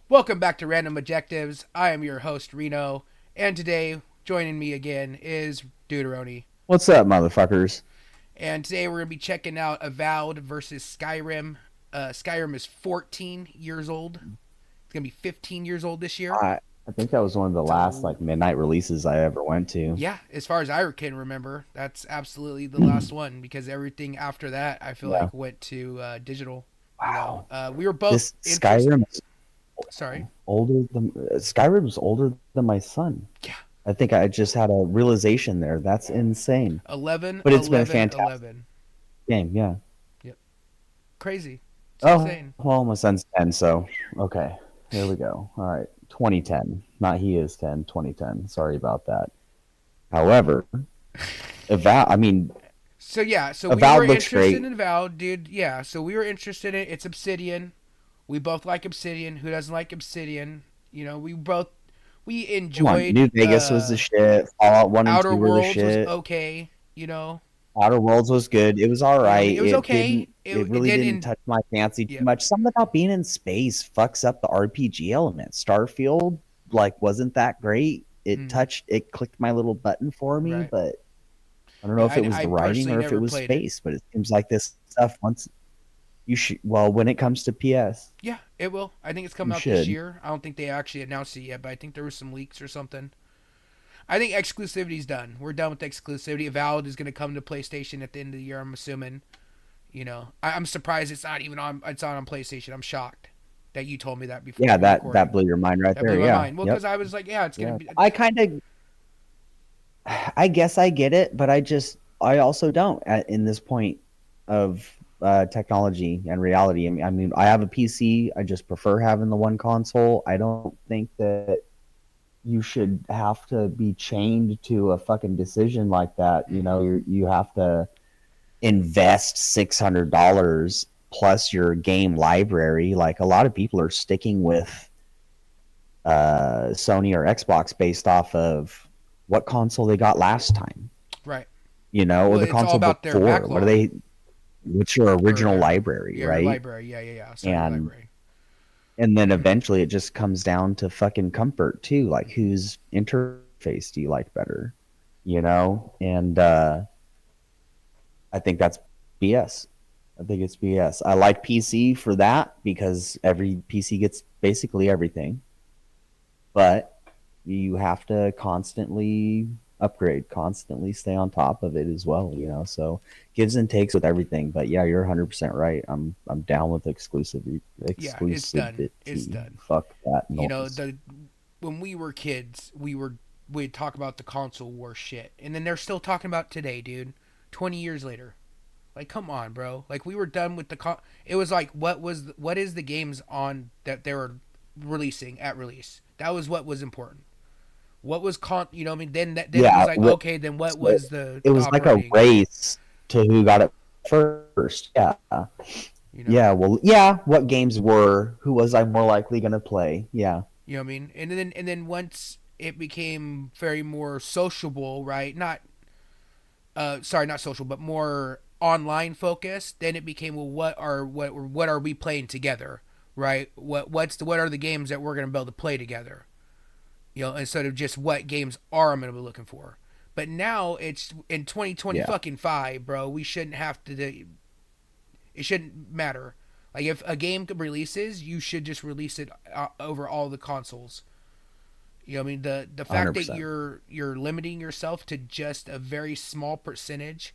Welcome back to Random Objectives. I am your host, Reno, and today joining me again is Deuteroni. What's up, motherfuckers? And today we're going to be checking out Avowed versus Skyrim. Skyrim is 14 years old. It's going to be 15 years old this year. I think that was one of the last So, like midnight releases I ever went to. yeah, as far as I can remember, that's absolutely the last one because everything after that I feel Yeah. like went to digital. Wow. We were both This interested. Skyrim is Sorry. older than Skyrim's older than my son. Yeah. I think I just had a realization there. That's insane. 11, But it's been a 11, fantastic 11. game. Yeah. Yep. Crazy. It's Oh, insane. well, my son's 10, so okay. Here we go. All right. 2010. Not he is 10, 2010. Sorry about that. However, I mean, So yeah, so we were Avowed looks interested great. in Valve, dude. Yeah, so we were interested in it. It's Obsidian. We both like Obsidian. Who doesn't like Obsidian? We Come on, enjoyed New Vegas was the shit. Fallout 1 and Outer 2 were the Worlds was shit. okay. You know, Outer Worlds was good. It was all you know what I right. mean. It was okay. It It really didn't. didn't touch my fancy too Yeah. much. Something about being in space fucks up the RPG element. Starfield like wasn't that great. Mm, It clicked my little button for me, right. but I don't know Yeah. if it was I the writing personally or if it never was played it. space, but it seems like this stuff once you should well, when it comes to PS, Yeah, it will. I think it's you coming out this should. year. I don't think they actually announced it yet, but I think there was some leaks or something. I think exclusivity's done. We're done with exclusivity. Valid is going to come to PlayStation at the end of the year. I'm assuming. I'm surprised it's not even on. It's on PlayStation. I'm shocked that you told me that before Yeah, we that recorded. blew your mind right That there. blew my Yeah. mind. Well, Yep. because I was like, yeah, it's gonna Yeah. be. I kind of I guess I get it, but I also don't at in this point of technology and reality. I mean, I have a PC. I just prefer having the one console. I don't think that you should have to be chained to a fucking decision like that. You Mm-hmm. know, you have to invest $600 plus your game library. Like a lot of people are sticking with Sony or Xbox based off of what console they got last time, Right. or Well, the it's all console about their before. backlog What's your or original their library, yeah, their right? library. Yeah, yeah, yeah. Sorry, your And library. and then eventually it just comes down to fucking comfort too. Like whose interface do you like better? And I think that's BS. I think it's BS. I like PC for that because every PC gets basically everything, but you have to constantly upgrade, constantly stay on top of it as well. So gives and takes with everything. But yeah, you're 100% right. I'm down with Yeah, it's done. It's exclusivity. done. Fuck that You know, noise. the when we were kids, we'd talk about the console war shit, and then they're still talking about it today, dude. 20 years later, like, come on, bro. Like, we were done with It was like, what is the games on that they were releasing at release? That was what was important. What was You know what I mean? Then it was Yeah, like, okay, then what so was the it was like a operating? race to who got it first. Yeah. You know. Yeah, well, yeah, what games were, who was I more likely going to play? Yeah. You know what I mean? And then once it became very more sociable, right? Not sorry, not social, but more online focused, then it became, well, what are we playing together, right? What are the games that we're gonna be able to play together? Instead of just what games are I'm gonna be looking for. But now it's in 2020 Yeah. fucking five, bro. We shouldn't have to. It shouldn't matter. Like, if a game releases, you should just release it over all the consoles. You know what I mean? The fact that 100%. you're limiting yourself to just a very small percentage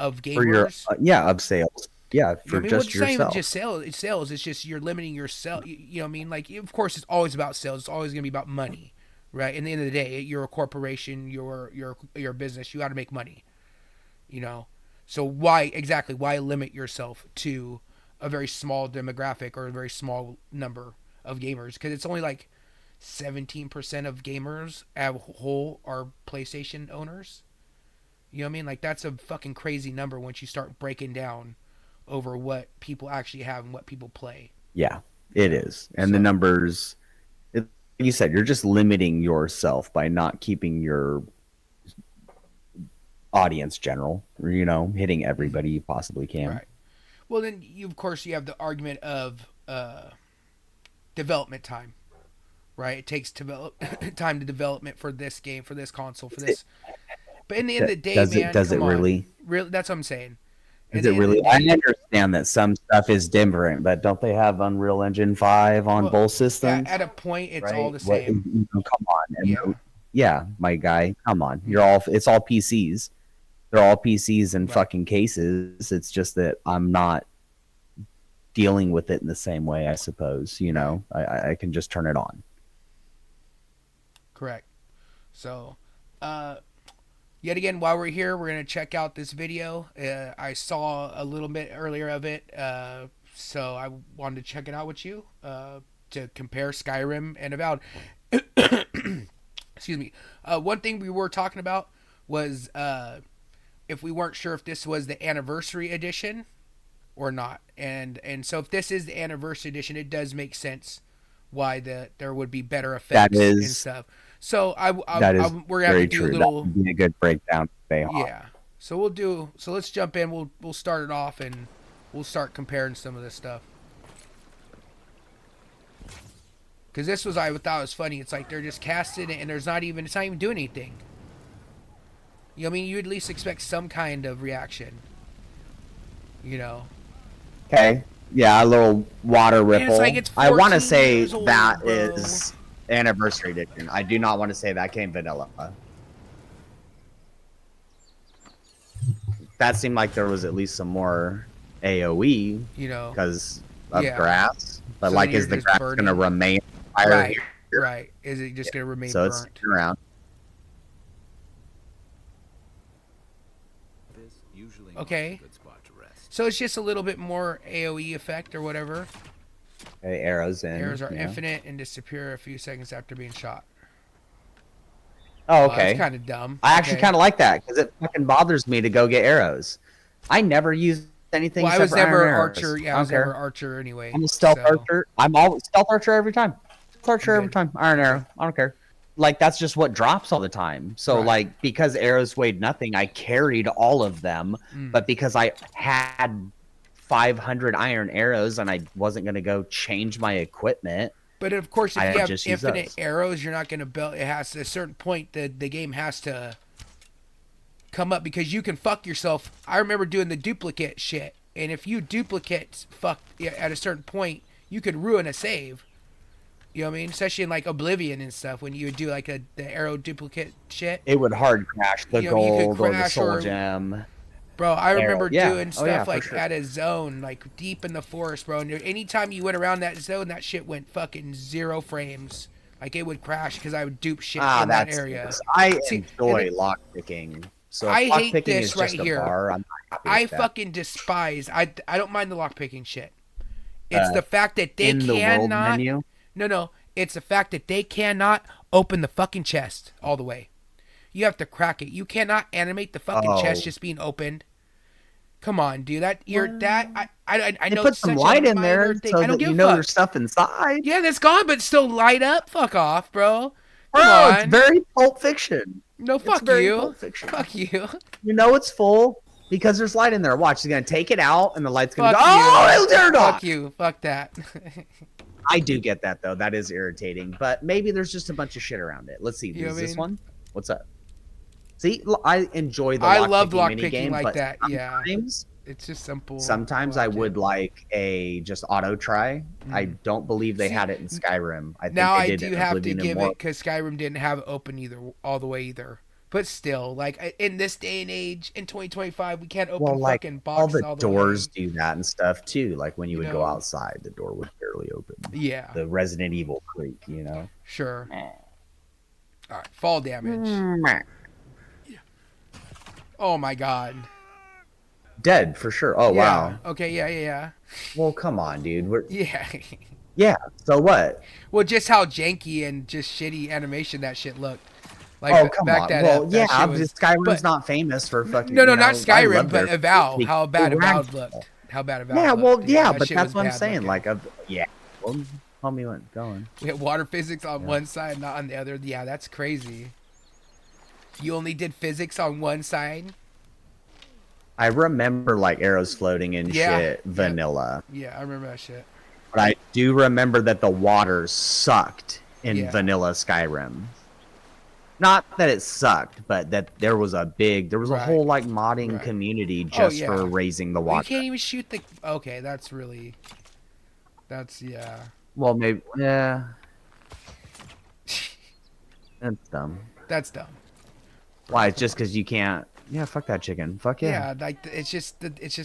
of For your gamers. yeah, of sales. Yeah, You know for what I mean? Well, just it's not even yourself. just sales. It's sales. It's just you're limiting yourself. You know what I mean? Like, of course, it's always about sales. It's always gonna be about money, right? In the end of the day, you're a corporation. You're a business. You got to make money. You know. So why limit yourself to a very small demographic or a very small number of gamers? Because it's only like 17% of gamers as a whole are PlayStation owners. You know what I mean? Like, that's a fucking crazy number once you start breaking down over what people actually have and what people play. Yeah, You it know, is. And the so numbers, like you said, you're just limiting yourself by not keeping your audience general, hitting mm-hmm. everybody you possibly can. Right. Well, then you of course you have the argument of development time. right? It takes time to development for this game, for this console, for this. But in the end of the day, Does it? man, Does it come on, really? really, that's what I'm saying. At Is the it end of the really? I day, understand that some stuff is different, but don't they have Unreal Engine 5 on well, both systems? at a point, it's all Right? the What? same. Come on, and Yeah, yeah, my guy, come on. You're yeah, all. It's all PCs. They're all PCs in right, fucking cases. It's just that I'm not dealing with it in the same way. I suppose. right, I can just turn it on. correct. So, uh, yet again, while we're here, we're gonna check out this video. I saw a little bit earlier of it, so I wanted to check it out with you to compare Skyrim and Avowed. Excuse me. One thing we were talking about was if we weren't sure if this was the anniversary edition or not, and so if this is the anniversary edition, it does make sense why there would be better That effects and is stuff. So that is we're gonna have to very do a true. That little, would be a good breakdown. Bayhawk. yeah. So we'll do. So let's jump in. We'll start it off and we'll start comparing some of this stuff. Because this was I thought was funny. It's like they're just casting it and it's not even doing anything. You know what I mean? You at least expect some kind of reaction. You know. Okay. Yeah, a little water And ripple. it's like it's I want to 14 say years old, that bro. is anniversary edition. I do not want to say that came vanilla. That seemed like there was at least some more AOE You know. because of Yeah. grass. But So like, you're is the just grass burning. going to remain fire Right. here? Right. Is it just gonna remain So it's burnt? sticking around. Okay. So it's just a little bit more AOE effect or whatever. Okay, arrows in. Arrows are yeah. infinite and disappear a few seconds after being shot. Oh, Well, okay. that's kind of dumb. I actually Okay. kind of like that because it fucking bothers me to go get arrows. I never use anything. Well, I was except for never iron arrows. archer. Yeah, I don't was care. never archer anyway. I'm a stealth so- archer. I'm all stealth archer every time. Stealth archer every Good. time. Iron arrow. I don't care. Like that's just what drops all the time. So Right. like because arrows weighed nothing, I carried all of them. Mm. But because I had 500 iron arrows and I wasn't gonna go change my equipment. But of course, if I you have just use infinite those. arrows, you're not going to build. It has to, at a certain point the game has to come up because you can fuck yourself. I remember doing the duplicate shit, and if you duplicate fuck at a certain point, you could ruin a save. You know what I mean? Especially in like Oblivion and stuff, when you would do like the arrow duplicate shit. It would hard crash the You know, you could gold or the crash soul or- gem. Bro, I remember yeah. doing Oh, yeah, stuff for like sure. at a zone, like deep in the forest, bro. And anytime you went around that zone, that shit went fucking 0 frames. Like it would crash because I would dupe shit in that area. I See, enjoy and lock picking. So I if lock hate picking this is right just here. a bar, I'm not happy I with that. fucking despise. I don't mind the lockpicking shit. It's Uh, the fact that they in the world cannot. menu. No. It's the fact that they cannot open the fucking chest all the way. You have to crack it. You cannot animate the fucking chest Oh. just being opened. Come on, dude. I They know put it's some such light a in there minor thing. so I don't that give you a know fuck. there's stuff inside. Yeah, that's gone, but still light up. Fuck off, bro. Come Bro, on. it's very Pulp Fiction. No, It's fuck very you. Pulp Fiction. Fuck you. You know it's full because there's light in there. Watch, he's gonna take it out and the light's gonna Fuck go. you. Oh, it'll turn Fuck off. you. Fuck that. I do get that though. That is irritating. But maybe there's just a bunch of shit around it. Let's see. You know Is what I this mean? one? What's up? See, I enjoy the I lock love picking lock minigame, picking like but that. Yeah. sometimes, It's just simple. sometimes I would like a just auto try. I don't believe they See, had it in Skyrim. I think Now they I did do in have to Oblivion and give it more. because Skyrim didn't have it open either all the way either. But still, like in this day and age, in 2025, we can't open Well, like fucking all boxes the all the doors way. do that and stuff too. Like when you You would go know. outside, the door would barely open. Yeah, The Resident Evil creak, you know. sure. All right, fall damage. Oh my god. Dead for sure. Oh Yeah. wow. Okay. Yeah. Well, come on, dude. Yeah. Yeah. So what? Well, just how janky and just shitty animation that shit looked. Like, Oh come back on. that Well, up, that yeah. shit was- Skyrim's but- not famous for fucking. No, you know, not I Skyrim, love but their Avowed. big- How bad big Avowed rag- looked. How bad Avowed Yeah. looked. Well, dude. yeah, That but shit that's was what I'm bad saying. looking. Like, yeah. Well, tell me what going. We had water physics on one side, not on the other. Yeah, that's crazy. You only did physics on one side? I remember like arrows floating and Yeah, shit, yeah. vanilla. Yeah, I remember that shit. But I do remember that the water sucked in vanilla Skyrim. Not that it sucked, but that there was a whole like modding community just for raising the water. You can't even shoot the. Okay, that's yeah. Well, maybe yeah. That's dumb. That's dumb. Why? It's just because you can't. Yeah, fuck that chicken. Fuck yeah. Yeah, like it's just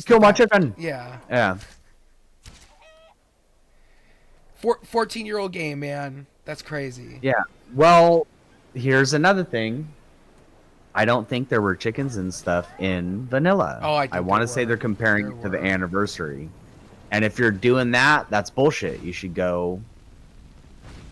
kill my chicken. Yeah. Yeah. 14-year-old game, man. That's crazy. Yeah. Well, here's another thing. I don't think there were chickens and stuff in vanilla. Oh, I want to say they're comparing it to the anniversary. And if you're doing that, that's bullshit. You should go,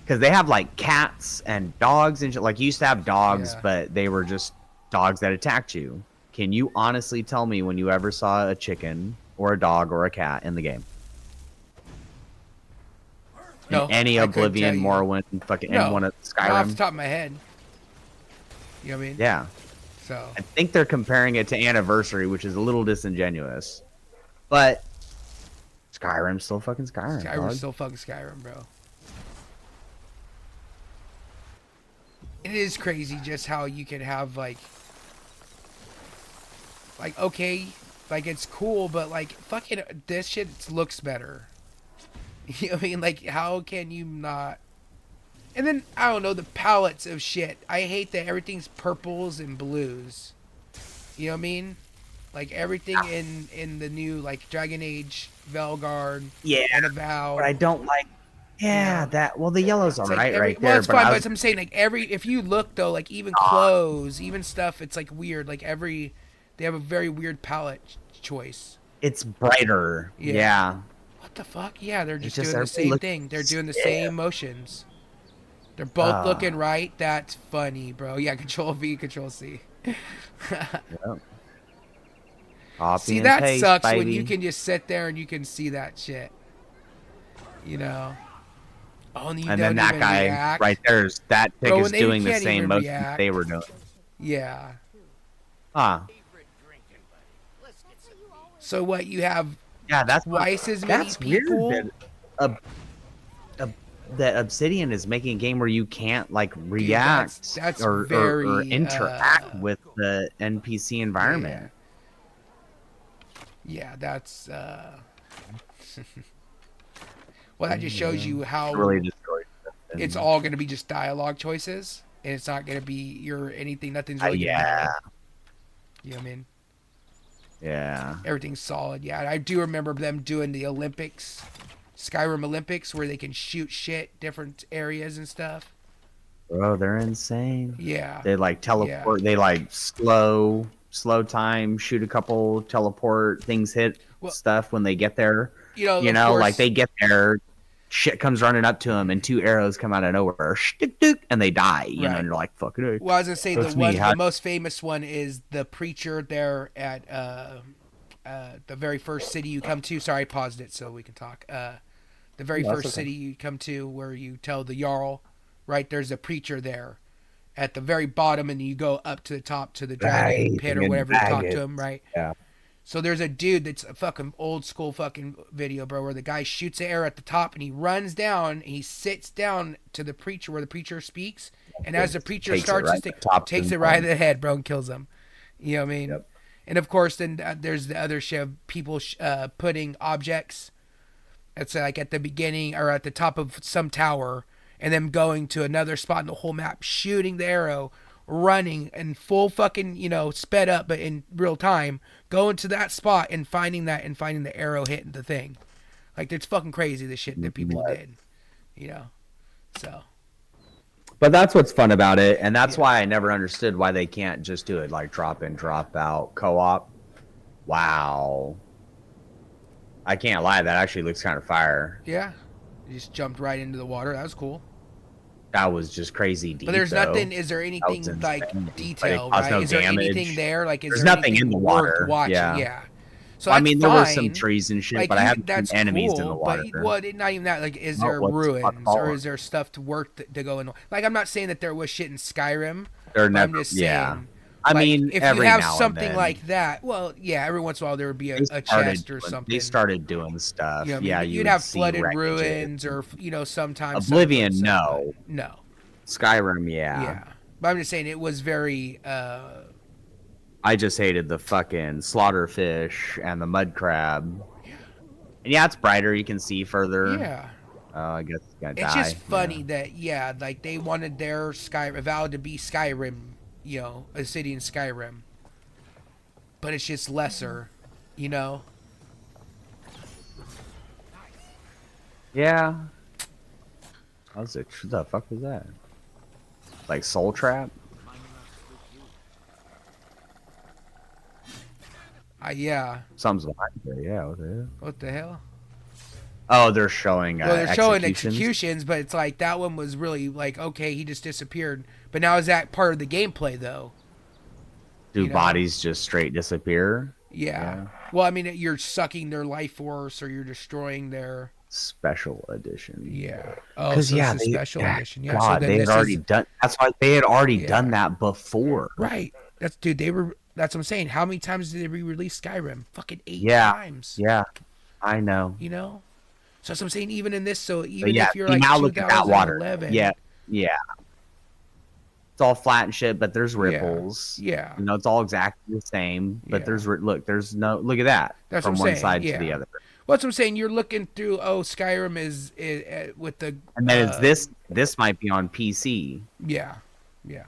because they have like cats and dogs and shit. Like you used to have dogs, but they were just dogs that attacked you. Can you honestly tell me when you ever saw a chicken or a dog or a cat in the game? No, in any Oblivion, Morrowind, fucking anyone at Skyrim? Not off the top of my head. You know what I mean? Yeah. So I think they're comparing it to Anniversary, which is a little disingenuous. But Skyrim's still fucking Skyrim. Skyrim's still fucking Skyrim, bro. It is crazy just how you can have like okay, like it's cool, but like fucking this shit looks better. You know what I mean? Like how can you not? And then I don't know, the palettes of shit. I hate that everything's purples and blues. You know what I mean? Like everything in the new like Dragon Age, Velgard, and Avowed. But I don't like. Yeah, the yellow's alright right well, there. it's fine, but I'm saying like if you look though, like even clothes, even stuff, it's like weird. Like they have a very weird palette choice. It's brighter. Yeah. What the fuck? Yeah, they're just doing the same thing. They're doing the same motions. They're both looking right. That's funny, bro. Yeah, Control V, Control C. See, that paste, sucks baby. When you can just sit there and you can see that shit. You know? Oh, and then that guy react. Right there, that chick is doing the same motion they were doing. Yeah. So what, you have that's twice as many people? Weird that Obsidian is making a game where you can't like react or interact with the NPC environment. Yeah, that's well, that just shows you how really destroyed it's all going to be just dialogue choices, and it's not going to be nothing's really gonna matter. You know what I mean? Yeah. Everything's solid. Yeah, I do remember them doing the Olympics, Skyrim Olympics, where they can shoot shit different areas and stuff. Bro, they're insane. Yeah. They like teleport. They like slow time, shoot a couple, teleport, things hit stuff when they get there. You know, like they get there, shit comes running up to them, and 2 arrows come out of nowhere, and they die. You know, and you're like, "Fuck it." Well, I was gonna say the most famous one is the preacher there at the very first city you come to. Sorry, I paused it so we can talk. The very first city you come to, where you tell the Jarl, right? There's a preacher there at the very bottom, and you go up to the top to the dragon pit or whatever to talk to him, right? Yeah. So there's a dude that's a fucking old school fucking video, bro, where the guy shoots an arrow at the top and he runs down and he sits down to the preacher where the preacher speaks, and as the preacher starts his thing, takes it right in the head, bro, and kills him. You know what I mean? Yep. And of course, then there's the other shit of people putting objects. It's like at the beginning or at the top of some tower, and then going to another spot in the whole map, shooting the arrow, running in full fucking, sped up, but in real time, going to that spot and finding the arrow hitting the thing. Like, it's fucking crazy, the shit that people did, so. But that's what's fun about it, and that's why I never understood why they can't just do it like drop in, drop out, co-op. Wow. I can't lie, that actually looks kind of fire. Yeah. You just jumped right into the water. That was cool. That was just crazy deep. But there's nothing. Is there anything like detail? Right? Is there anything there? Like, there's nothing in the water. Watching? Yeah. So I mean, there were some trees and shit, but I haven't seen enemies in the water. But not even that. Like, is there ruins or is there stuff to work to go in? Like, I'm not saying that there was shit in Skyrim. I'm just saying I Like mean, if you every have now and something then like that, well, yeah, every once in a while there would be a chest or they something. started doing You know stuff. what I mean? Yeah, But you you'd would have see flooded wreckages. ruins or sometimes something to Oblivion, upset, but no. no. Skyrim, yeah. Yeah. But I'm just saying it was very I just hated the fucking slaughterfish and the mud crab. And yeah, it's brighter. You can see further. yeah. I guess it's gonna It's just die. Yeah. funny that yeah, like they wanted their Avowed to be Skyrim, you know, a city in Skyrim. But it's just lesser, you know. Yeah. What was it? What the fuck was that? Like Soul Trap? Yeah. Something's behind there. Yeah. What the hell? What the hell? Oh, they're showing Well, they're showing executions. executions, but it's like that one was really like okay, he just disappeared. But now is that part of the gameplay though? Do You know? bodies just straight disappear? Yeah. Yeah. Well, I mean, you're sucking their life force, or you're destroying their. Special edition. Yeah. Oh, Because so yeah, it's a special edition. Yeah. God, So then they had this already is done. That's why they had already Yeah. done that before. right. That's dude. They were. That's what I'm saying. How many times did they re-release Skyrim? Fucking 8 Yeah. times. Yeah, I know. You know. So that's what I'm saying. Even in this, so But even yeah, if you're you like now look at that water. 2011, Yeah, yeah. It's all flat and shit, but there's ripples. Yeah. You know, it's all exactly the same, but Yeah. there's no look at that That's from what I'm one saying, side yeah. to the other. Well, that's what I'm saying. You're looking through. Oh, Skyrim is with the. And then it's this might be on PC. Yeah. Yeah.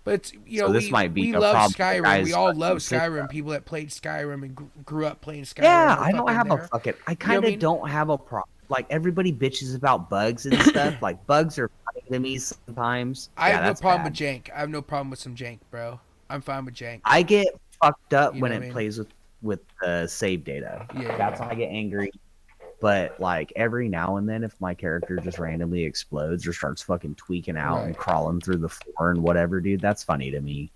But it's, you So know, this might be we a love problem for Skyrim. guys We all fucking love system. Skyrim. People that played Skyrim and grew up playing Skyrim. Yeah, are I don't fucking have there. a fucking. I You know kind what I of mean? don't have a problem. Like everybody bitches about bugs and stuff. Like bugs are funny to me sometimes. I Yeah, have no that's problem bad. with jank. I have no problem with some jank, bro. I'm fine with jank. I get fucked up You when know it what I mean? plays with save data. Yeah. That's when I get angry. But like every now and then, if my character just randomly explodes or starts fucking tweaking out and Right. crawling through the floor and whatever, dude, that's funny to me.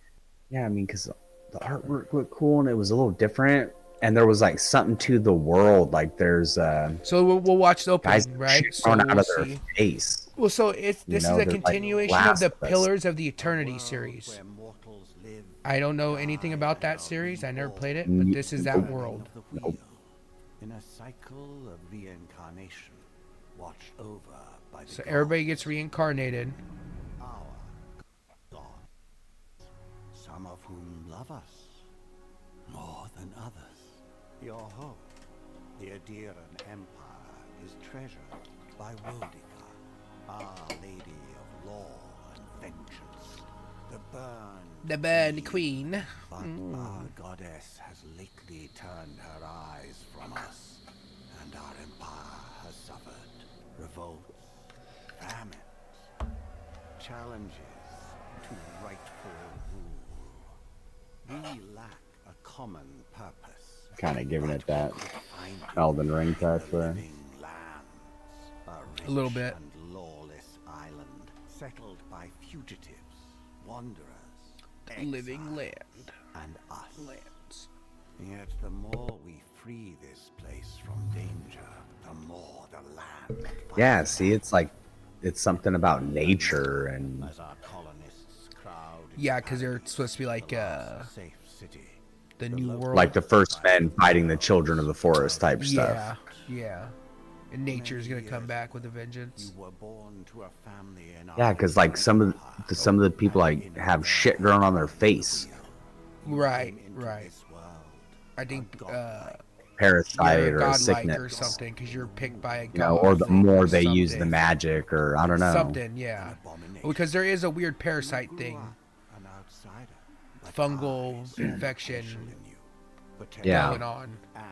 Yeah, I mean, because the artwork looked cool and it was a little different, and there was like something to the world. Like there's So we'll watch the guys opening, right? shit So thrown out we'll of their see. face. Well, so this You is know, a they're like continuation of the Last of Us. Pillars of the Eternity series. I don't know anything about that series. I never played it, but this is that world. Nope. In a cycle of reincarnation, watched over by the So everybody gets reincarnated. our gods, some of whom love us more than others. Your home, the Adiran Empire, is treasured by Rodica, Our Lady of Law and Vengeance, the The Queen. But our goddess has lately turned her eyes from us, and our empire has suffered revolts, famines, challenges to rightful rule. We lack a common purpose. Kind of giving it that Find Elden Ring touch there. living lands, A little bit. and lawless island settled by fugitives, wanderers, Living exiles, land. and us. Lands. Yet the more we free this place from danger, the more the land. Yeah, finds see, it's like it's something about nature and as our colonists crowd. Yeah, because they're supposed to be like safe city. the new world. like the first men fighting the children of the forest type stuff. yeah, yeah. And nature's gonna come back with a vengeance. You were born to a family in Yeah, our because like some of the people like have shit growing on their face, Right, into right. this world. I think parasite you're or a godlike sickness, or something because you're picked by a you god. know, or the more or they use the something. magic, or I don't know. Something, yeah. Because there is a weird parasite thing, An outsider, but fungal eyes infection in you, protect Yeah. going on, and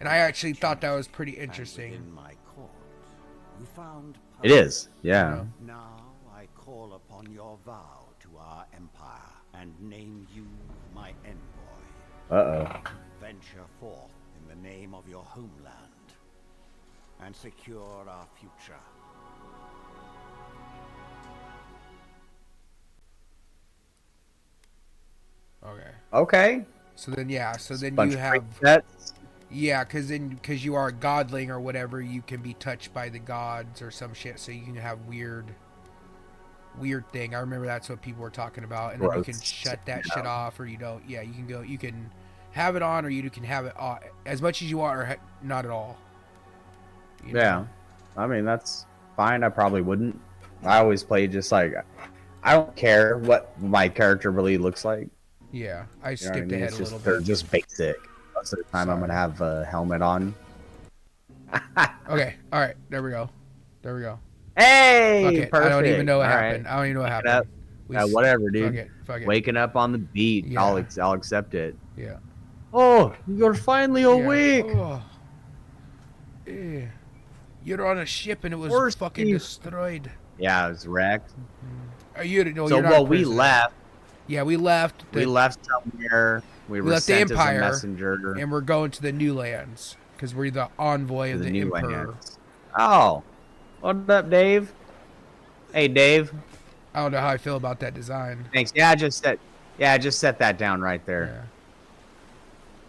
and I actually thought that was pretty and interesting. within my court, you found It is, yeah. know. Now I call upon your vow to our empire and name you my envoy. Venture forth in the name of your homeland and secure our future. Okay. Okay. So then, yeah. So then Bunch you of have, presets. yeah, because you are a godling or whatever, you can be touched by the gods or some shit. So you can have weird weird thing. I remember that's what people were talking about, and then you can Growth. shut that shit off, or you don't. Yeah, you can go. You can have it on, or you can have it on as much as you want, or not at all. You know? Yeah, I mean that's fine. I probably wouldn't. I always play just like I don't care what my character really looks like. Yeah, I You know what I skipped mean? ahead It's a just little they're bit. just basic. Most of the time, I'm Sorry. gonna have a helmet on. Okay, all right, there we go. There we go. Hey, Fuck it. perfect. I don't even know what All happened. right. I don't even know what Pick it happened. up. Whatever, dude. Fuck it. Fuck it. Waking up on the beat. Yeah. I'll accept it. Yeah. Oh, you're finally awake. Oh. Yeah. You're on a ship and it was Horse fucking thief. destroyed. Yeah, I was wrecked. No, So you're not well, a we prisoner. left. Yeah, we left. We left somewhere. We were left the sent as a Empire, messenger and we're going to the New Lands because we're the envoy to of the the new Emperor. lands. Oh, what up, Dave? Hey, Dave. I don't know how I feel about that design. Thanks. Yeah, just set that down right there.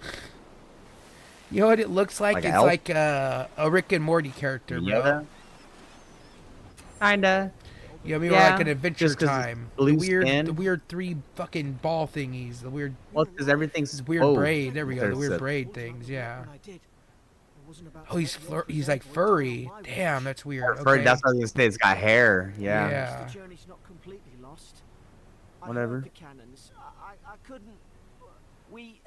Yeah. You know what it looks like? Like an It's elf? like a Rick and Morty character, bro. Yoda. Kinda. You know what I mean? Yeah, Or like an Adventure just 'cause it's Time. blue The skin. weird three fucking ball thingies. The weird, Well, because everything's this weird braid. There we go. The there's weird a- braid things. Yeah. Oh, he's like furry. Damn, that's weird. Okay. That's what I was gonna say. It's got hair. Yeah. Yeah. The journey's not completely lost. I Whatever. heard the cannons. I couldn't. We.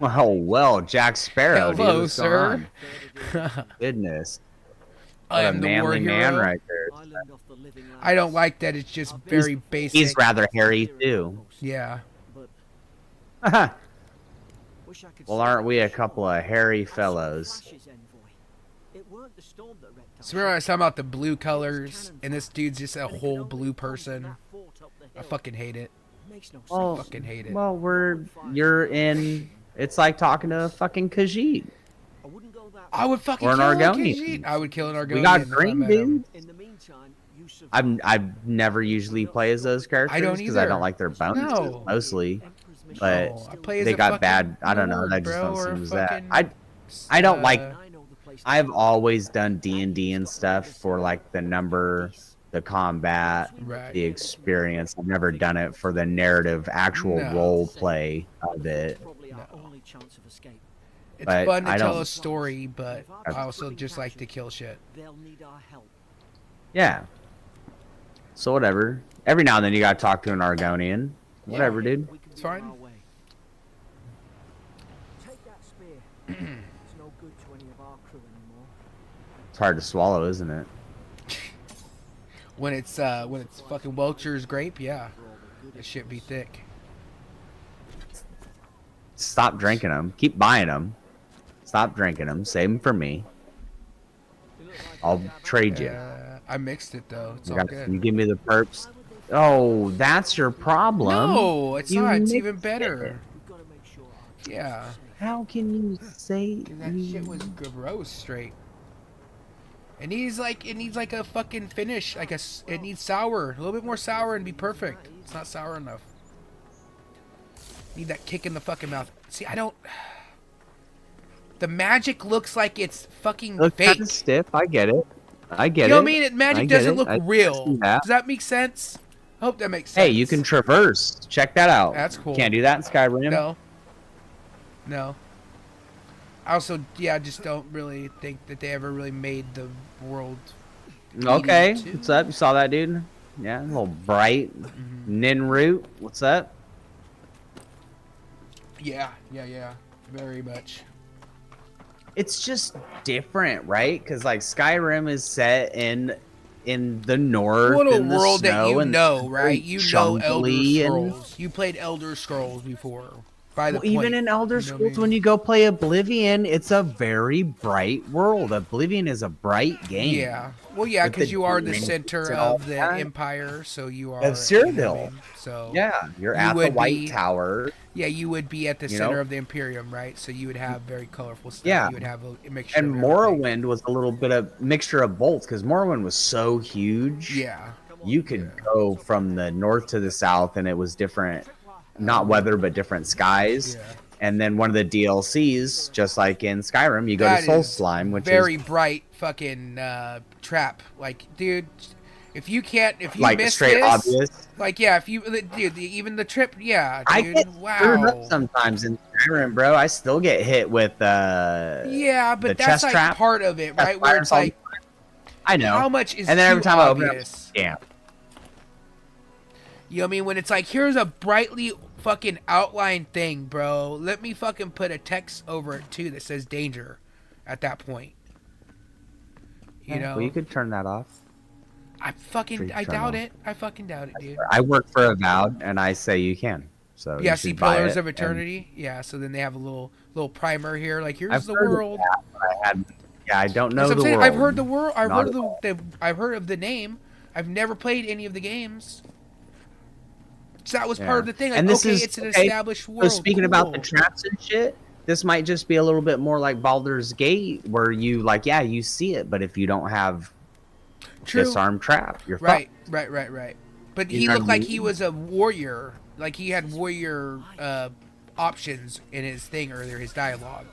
Well, Jack Sparrow. dude, Hello, what's going sir. on? Goodness. I What a am the war manly man hero. right there. Island of the living I don't lands. like that. It's just very basic. He's rather hairy too. Yeah. But well, wish I could aren't we a say couple of hairy I saw fellows? flashes, envoy. It weren't the storm that wrecked our So remember I was ship. talking about the blue colors, and this dude's just a And it could whole only blue come from person. that fort up the I hill. fucking hate it. Makes no Well, sense. Fucking hate it. Well, you're in. It's like talking to a fucking Khajiit. I wouldn't go that I would fucking Or an kill an Argonian. Khajiit. I would kill an Argonian. We got if I green, met him. dude. In the meantime, you survived. I've never usually play as those characters don't because I either. don't like their bonuses No. mostly. Emperor's mission but is I still play as They a got fucking bad. I don't know. lord, That just bro, don't or seem as that. fucking, I don't like. I know the place to I've go. always done D&D and stuff for like the number, the combat, Right. the experience. I've never done it for the narrative, actual No. role play of it. Probably our only chance of escape. It's But fun to I tell don't- a story, but I also just like to kill shit. They'll need our help. Yeah. So whatever. Every now and then you gotta talk to an Argonian. Whatever, dude. We can It's be on fine. our way. Take that spear. It's no good to any of our crew anymore. It's hard to swallow, isn't it? When it's fucking Welcher's grape, yeah, that shit be thick. Stop drinking them. Keep buying them. Stop drinking them. Save them for me. I'll trade you. I mixed it though. It's You, all you good. give me the perps. Oh, that's your problem. No, it's You not. It's mixed even it. better. We've got to make sure our troops Yeah. are safe. How can you say 'Cause that shit was gross straight. It needs like a fucking finish, it needs sour, a little bit more sour and be perfect. It's not sour enough. Need that kick in the fucking mouth. See, I don't. The magic looks like it's fucking Looks fake. kind of stiff? I get it. I get You know it. what I mean? I Magic get doesn't it. look I real. see that. Does that make sense? I hope that makes sense. Hey, you can traverse. Check that out. That's cool. Can't do that in Skyrim. No. No. I also, I just don't really think that they ever really made the world. Okay. needed to. What's up? You saw that dude? Yeah, a little bright. Mm-hmm. Ninroot. What's up? Yeah. Very much. It's just different, right? Because like Skyrim is set in the north, What a in the world that snow, you and know, right? You know Elder jungly and- Scrolls. You played Elder Scrolls before. By the Well, even point, in Elder you know what I Scrolls, mean? when you go play Oblivion, it's a very bright world. Oblivion is a bright game. Yeah. Well, yeah, With because the you are the demons center and all of the that. Empire, so you are. Of you know what I Cyrodiil. mean? So Yeah, you're You at the would White be- Tower. yeah, you would be at the You center know? of the Imperium, right? So you would have very colorful stuff. Yeah. You would have a mixture. And of everything. Morrowind was a little bit of mixture of both because Morrowind was so huge. Yeah. You could go from the north to the south and it was different, not weather, but different skies. Yeah. And then one of the DLCs, just like in Skyrim, you go That to Soul is Slime, which very is bright fucking trap. Like, dude, If you like miss straight this, obvious. like yeah, if you dude, even the trip, yeah, dude, I get screwed up wow. sometimes in Skyrim, bro. I still get hit with Yeah, the but that's chest like trap. part of it, Chest right? Where it's fires all the like, time. I know. how much is And then too every time I open obvious? up, damn. You know what I mean? When it's like, here's a brightly fucking outlined thing, bro. Let me fucking put a text over it too that says danger at that point. You know? Well, you could turn that off. I doubt it. I fucking doubt it, dude. I work for Avowed, and I say you can. So Yeah, you see should buy Pillars it, of Eternity. Yeah, so then they have a little primer here, like here's I've the heard of world. that, but I don't know That's what I'm the saying. world. I've heard the world. I've Not heard at all. I've heard of the name. I've never played any of the games. So that was part of the thing. Like, And this okay, is it's an okay, established world. So speaking about the cool. traps and shit, this might just be a little bit more like Baldur's Gate, where you like, yeah, you see it, but if you don't have disarm trap, you're right, fucked. right. But You he know looked what I like mean? he was a warrior. Like he had warrior options in his thing earlier, his dialogue.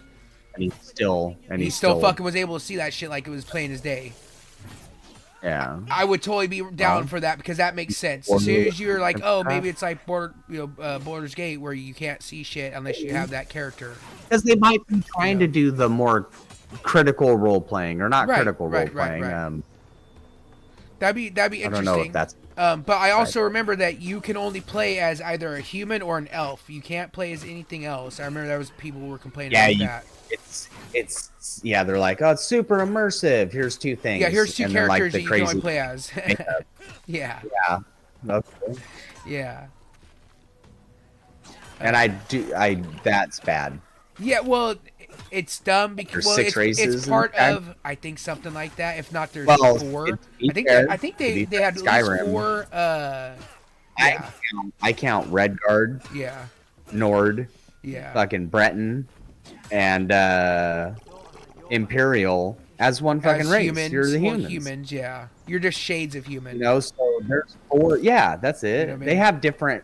And he still fucking was able to see that shit like it was plain as day. Yeah. I would totally be down for that because that makes sense. As soon as you're like, oh, maybe it's like Baldur's Gate where you can't see shit unless you have that character. Because they might be trying to do the more critical role playing, or not Right, critical role right, playing. right. That'd be interesting. I don't know if that's. But I also remember that you can only play as either a human or an elf. You can't play as anything else. I remember there was people who were complaining about that. It's they're like, oh, it's super immersive. Here's two things. Yeah, here's two and characters then, like, that you can only play as. Yeah. Yeah. Okay. Yeah. And that's bad. Yeah, well, it's dumb because There's 6 races it's part in the of I think something like that. If not, there's Well, 4. to be fair, I think they had at least Skyrim. 4. I count Redguard, Yeah. Nord, Yeah. fucking Breton, and Imperial as one fucking As race. humans, You're the well, humans. yeah. You're just shades of human. You know, so there's 4. Yeah, that's it. You know what I They mean? have different.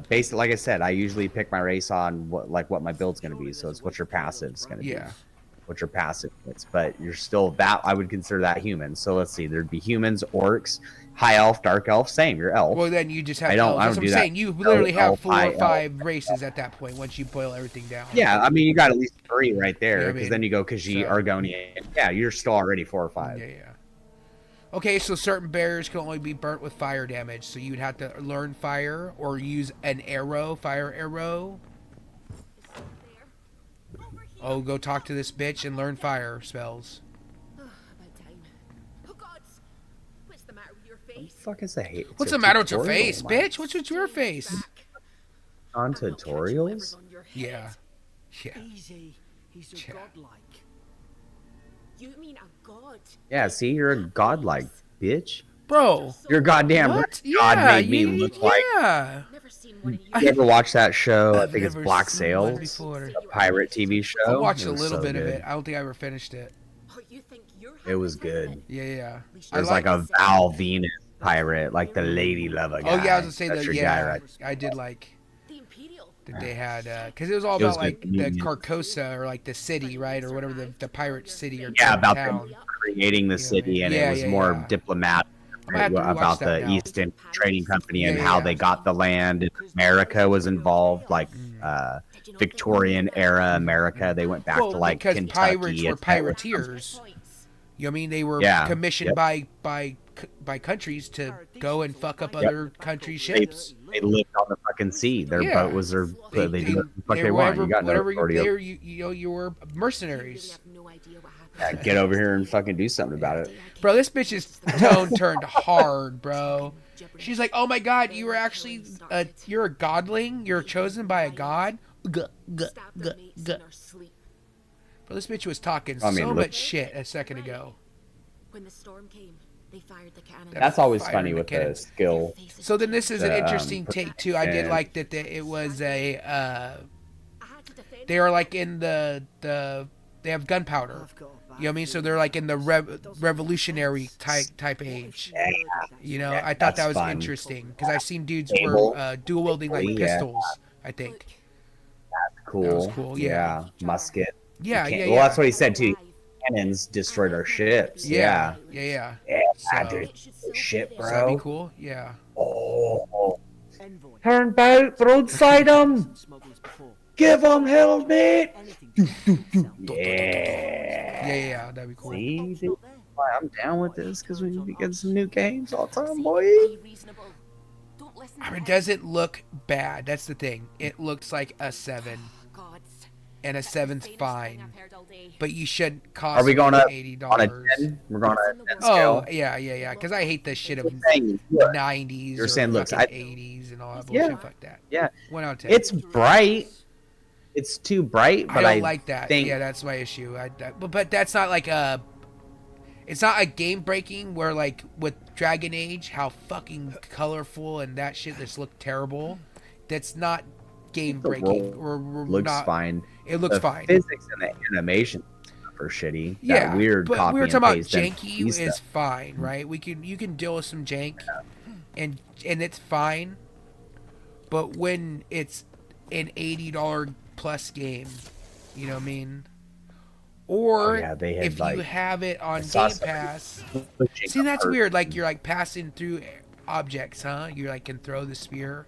Basically, like I said, I usually pick my race on what my build's gonna be. So it's what your passive's gonna be. Yeah. What your passive is, but you're still that. I would consider that human. So let's see. There'd be humans, orcs, high elf, dark elf. Same. You're elf. Well, then you just have. I don't That's what do I'm that. saying. You literally have Elf, 4 high or elf. 5 races at that point once you boil everything down. Yeah, I mean, you got at least 3 right there, Yeah, I because mean, then you go Khajiit, so- Argonian. Yeah, you're still already 4 or 5. Yeah. Okay, so certain barriers can only be burnt with fire damage, so you'd have to learn fire or use an arrow, fire arrow. Oh, go talk to this bitch and learn fire spells. Oh, about time. Oh, God! What's the matter with your What the face? fuck is that? What's the matter with your face, bitch? What's with your face? Back. On I'll catch tutorials? whatever's on your head. Yeah. Yeah. Easy. He's a Yeah. godlike. You mean a god? Yeah, see, you're a godlike bitch. Bro. You're goddamn What? God Yeah, made me look like. Yeah. Never seen one of you. You ever watch that show? I I've think it's never Black seen one Sails, before. a pirate TV show. I watched It a was little so bit of good. it. I don't think I ever finished it. Oh, you think you're It was having good. fun? Yeah. It was like a Val Venus pirate, like the lady lover guy. Oh yeah, I was gonna say That's that. your guy, Yeah, right? I did like The Imperial. that they had because it was all It was about like good. the Yeah. Carcosa or like the city, right, or whatever the pirate city or Yeah, about town. them creating the city, and Yeah, it was yeah, more yeah. diplomatic I'm gonna have to rewatch about that the now. East End Trading Company and Yeah, how yeah. they got the land. America was involved, like Victorian era America. They went back Well, to like because Kentucky. pirates were and- pirateers. Points. You know what I mean? They were Yeah. commissioned Yep. by countries to go and fuck up Yep. other countries' ships. They lived on the fucking sea. Their Yeah. boat was their. They, They- did what the fuck they want. whatever, You got no whatever authority. there, you were Really mercenaries. have no idea what happened. Yeah, get over here and fucking do something about it. Bro, this bitch's tone turned hard, bro. She's like, "Oh my god, you were actually you're a godling. You're chosen by a god." Bro, Stabbed our mates in our sleep. this bitch was talking I mean, so look- much shit a second ago. When the storm came, they fired the cannon. That's always Fire funny in the with the cannon. skill. So then this is an The, interesting take too. I did and- like that it was a I had to defend they are like in the they have gunpowder. I've got a bad You know what I mean? So feeling. they're like in the revolutionary type age. You know, I thought That's that was fun. interesting because I've seen dudes Able. were dual wielding like Yeah. pistols. I think. Cool. That was cool, yeah. Musket. Yeah, You can't- yeah, Well, yeah. that's what he said too. Cannons destroyed our ships. Yeah. Yeah. Yeah. Yeah, So, dude. Shit, so that'd be bro. cool. Yeah. Oh. Envoy. Turn broadside him. Smugglers before. Give him hell, mate. Anything to sell. Yeah, Yeah. yeah, that'd be cool. See, dude, why I'm down with this because we need to get some new games all the time, boy. Be reasonable. Don't listen I to mean, it them. doesn't look bad. That's the thing. It looks like a 7, Gods. and a That's the 7's sanest thing fine. I've heard all day. But you should cost Are we going up $80. on a 10? We're going on a 10 Oh, scale. yeah. Because I hate the shit of Saying, look, 90s You're or saying, look, fucking 80s and all that Yeah. bullshit. Fuck that. yeah, 1 out of 10. it's bright. It's too bright, but I don't like that. think Yeah, that's my issue. But that's not like a. It's not a game breaking where like with Dragon Age, how fucking colorful and that shit just looked terrible. That's not game the breaking. world looks not, fine. It looks The fine. physics and the animation are shitty. Yeah, That weird but copy we were and talking about paste janky NPC is stuff. fine, right? You can deal with some jank, and it's fine. But when it's an $80 plus game, you know what I mean? Or Oh, yeah, they had, if like, you have it on I saw Game somebody Pass. pushing See, that's a weird. Like you're like passing through objects, huh? You like can throw the spear.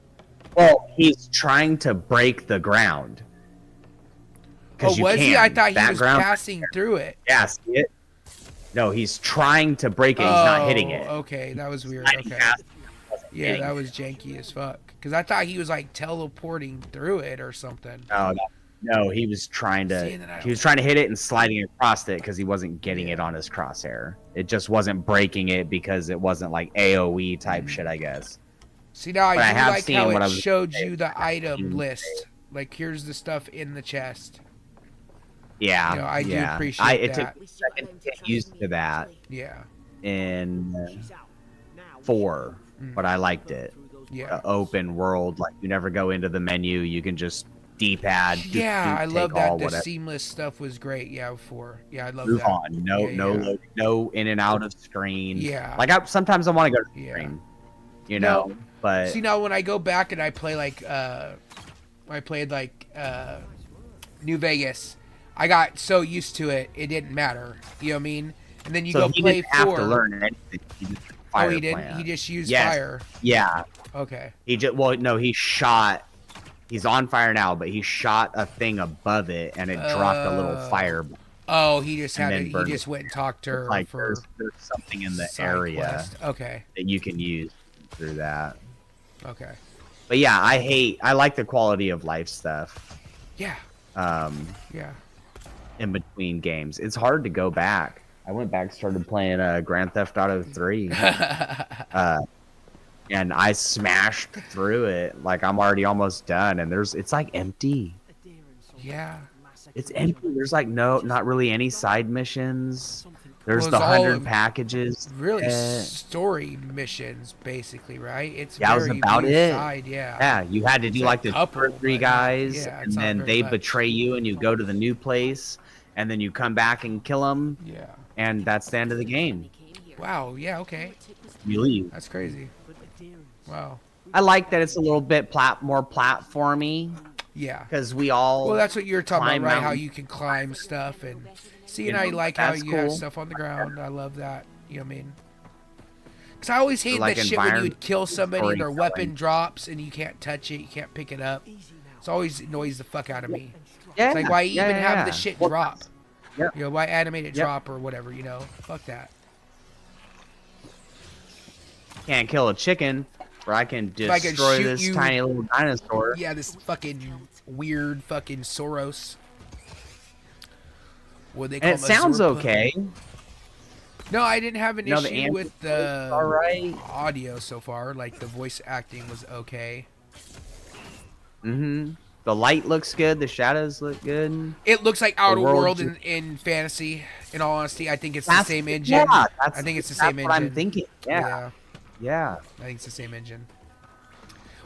Well, he's trying to break the ground. Oh, 'Cause you was he? can. I thought he That was ground- passing through it. Yeah, see it? No, he's trying to break it. He's not hitting it. Okay, that was weird. Sliding Okay. past it, Yeah, hitting that it. was janky as fuck. Because I thought he was like teleporting through it or something. No, he was trying See, to. and then I He was trying to hit it and sliding across it because he wasn't getting it on his crosshair. It just wasn't breaking it because it wasn't like AOE type shit, I guess. See, now I But I do have like seen how what it I was showed saying. you the item list. Like, here's the stuff in the chest. Yeah, You know, I do yeah. appreciate it that. took me a second to get used to that Yeah, in She's out. Now, 4, Mm. but I liked it. through those yeah. The open world, like you never go into the menu, you can just D-pad. Yeah, I love take that. all, The whatever. seamless stuff was great. Yeah, before. Yeah, I love Move that. on. No, Yeah, no, yeah. loading, no in and out of screen. Yeah. Like sometimes I want to go to the Yeah. screen, you No. know. But See, now when I go back and I play like, I played like New Vegas, I got so used to it, it didn't matter. You know what I mean? And then you so go he play didn't have 4. to learn anything. He just Oh, fire he didn't. plant. He just used Yes. fire. Yeah, Okay. he just he shot. He's on fire now, but he shot a thing above it, and it dropped a little fire. Oh, he just And had then to. burned He it. just went and talked to her Like for there's something in the side area quest. Okay. that you can use through that. Okay. But yeah, I like the quality of life stuff. Yeah. Yeah. In between games, it's hard to go back. I went back, started playing Grand Theft Auto 3, and I smashed through it. Like I'm already almost done, and it's like empty. Yeah. It's empty. There's like not really any side missions. There's Well, the it's all 100 packages. Really, Eh, story missions, basically, right? It's Yeah, that was very about few it. Side, yeah. yeah, you had to do It's like a the couple, 2 or 3 but not- guys, yeah, and it's not then very they much. betray you, and you go to the new place, and then you come back and kill them, Yeah. and that's the end of the game. Wow. Yeah. Okay. You leave. That's crazy. Wow. I like that it's a little bit more platformy Yeah. because we all. Well, that's what you're talking about, climb right? How mountains. you can climb stuff and see, and You I know, like how that's you have cool. stuff on the ground. I love that. You know what I mean? Because I always hate like that shit when you would environment kill somebody and their storytelling. weapon drops and you can't touch it, you can't pick it up. It always annoys the fuck out of me. Yeah, It's like, why yeah, even have yeah. the shit Well, drop? yeah. You know, why animate it Yep. drop or whatever, you know? Fuck that. Can't kill a chicken, or I can I can destroy shoot this you- tiny little dinosaur. Yeah, this fucking weird fucking Soros. What they call And it him, sounds Azorpa? okay. No, I didn't have an No, the issue answer with the all right. audio so far. Like the voice acting was okay. Mm-hmm. The light looks good. The shadows look good. It looks like Outer world World ju- in fantasy. In all honesty, I think it's the That's- same engine. Yeah, that's, I think it's the that's same what engine. I'm thinking. Yeah, yeah. I think it's the same engine.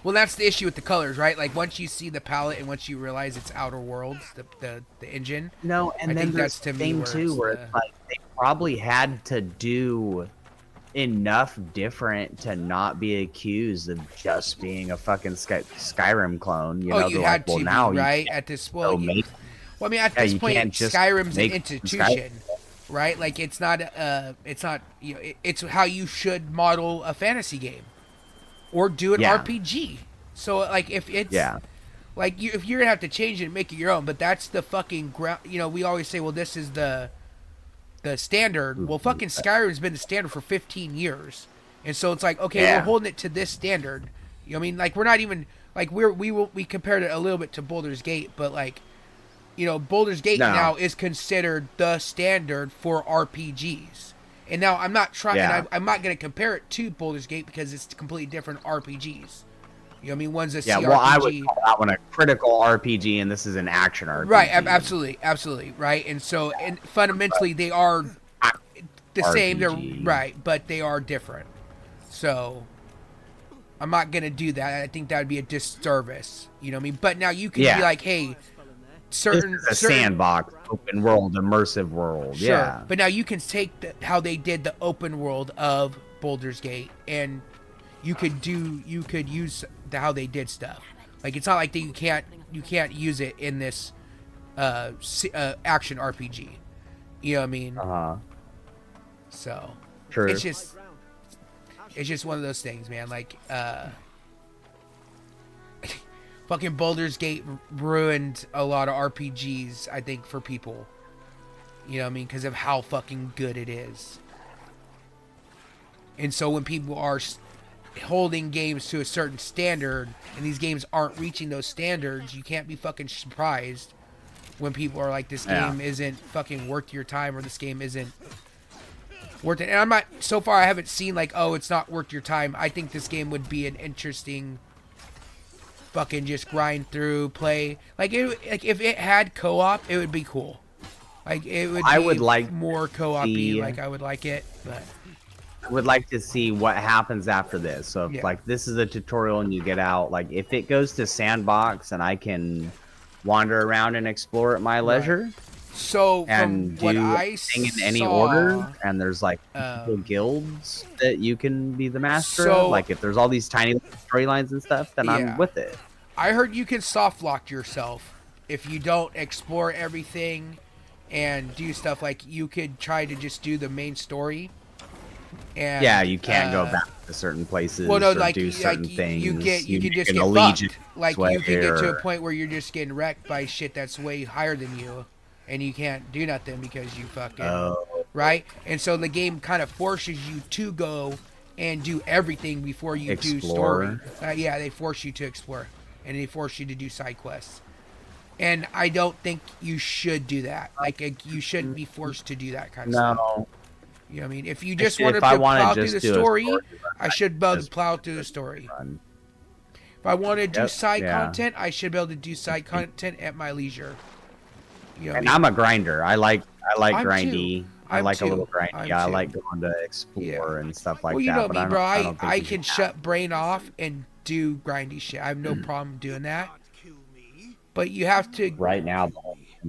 Well, that's the issue with the colors, right? Like once you see the palette and once you realize it's Outer Worlds, the engine. No, and I then think there's that's the to me thing where too, it's where the- it's like they probably had to do enough different to not be accused of just being a fucking Skyrim clone. You know, You they're had like, well, to, now be, you right? can't At this go point, make- well, I mean, at Yeah, this you point, can't just Skyrim's an make institution. right? Like it's not it's how you should model a fantasy game or do an Yeah. RPG. So like if it's Yeah. like if you're gonna have to change it and make it your own, but that's the fucking ground. We always say, well, this is the standard. Well, fucking Skyrim's been the standard for 15 years, and so it's like, okay, we're holding it to this standard. You know what I mean? Like we're not even like we compared it a little bit to Baldur's Gate, but like Baldur's Gate now is considered the standard for RPGs. And now I'm not trying. Yeah. I'm not going to compare it to Baldur's Gate because it's completely different RPGs. You know what I mean? One's a CRPG. Well, I would call that one a critical RPG, and this is an action RPG. Right, absolutely, right. And so, and fundamentally, they are the same. They're right, but they are different. So, I'm not gonna do that. I think that would be a disservice. You know what I mean? But now you can be like, hey, certain this is a sandbox, open world, immersive world. Sure. Yeah. But now you can take how they did the open world of Baldur's Gate, and you could use how they did stuff. Like it's not like that you can't use it in this action RPG. You know what I mean? So True. it's just one of those things, man. Like fucking Baldur's Gate ruined a lot of RPGs, I think, for people. You know what I mean? Because of how fucking good it is. And so when people are holding games to a certain standard and these games aren't reaching those standards, you can't be fucking surprised when people are like, this game isn't fucking worth your time, or this game isn't worth it. And I'm not, so far I haven't seen like, oh, it's not worth your time. I think this game would be an interesting fucking just grind through play. Like if it had co-op, it would be cool. Like it would I be would like more co-op-y. Like I would like it, but would like to see what happens after this. So if like this is a tutorial and you get out, like if it goes to sandbox and I can wander around and explore at my leisure, so and from what do I everything in any saw, order, and there's like guilds that you can be the master of. Like if there's all these tiny storylines and stuff, then I'm with it. I heard you can soft lock yourself if you don't explore everything and do stuff. Like you could try to just do the main story. And, yeah, you can't go back to certain places or like, do certain things. You can just get fucked. Like you can get to a point where you're just getting wrecked by shit that's way higher than you, and you can't do nothing because you fucking right. And so the game kind of forces you to go and do everything before you do story. They force you to explore, and they force you to do side quests. And I don't think you should do that. Like you shouldn't be forced to do that kind of stuff. You know what I mean? If you just wanted to plow through the story, I should be able to plow through the story. If I want to do side content, I should be able to do side content at my leisure. You know and I'm a grinder. I like grindy. I like too. A little grindy. I like going to explore and stuff like that. Well, you know me, bro. I can can shut brain off and do grindy shit. I have no problem doing that. But you have to right now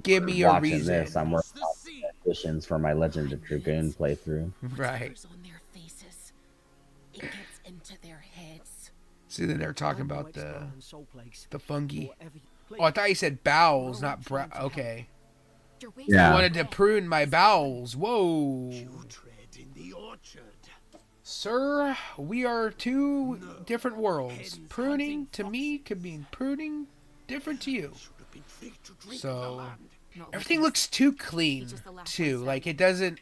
give me a reason. This, I'm working on missions for my Legend of Dragoon playthrough. Right. On their faces. It gets into their heads. See, then they're talking about the fungi. Oh, I thought you said bowels, not okay. Yeah. I wanted to prune my bowels. Whoa. Sir, we are two different worlds. Pruning to me could mean pruning different to you. So everything looks too clean too. Like it doesn't,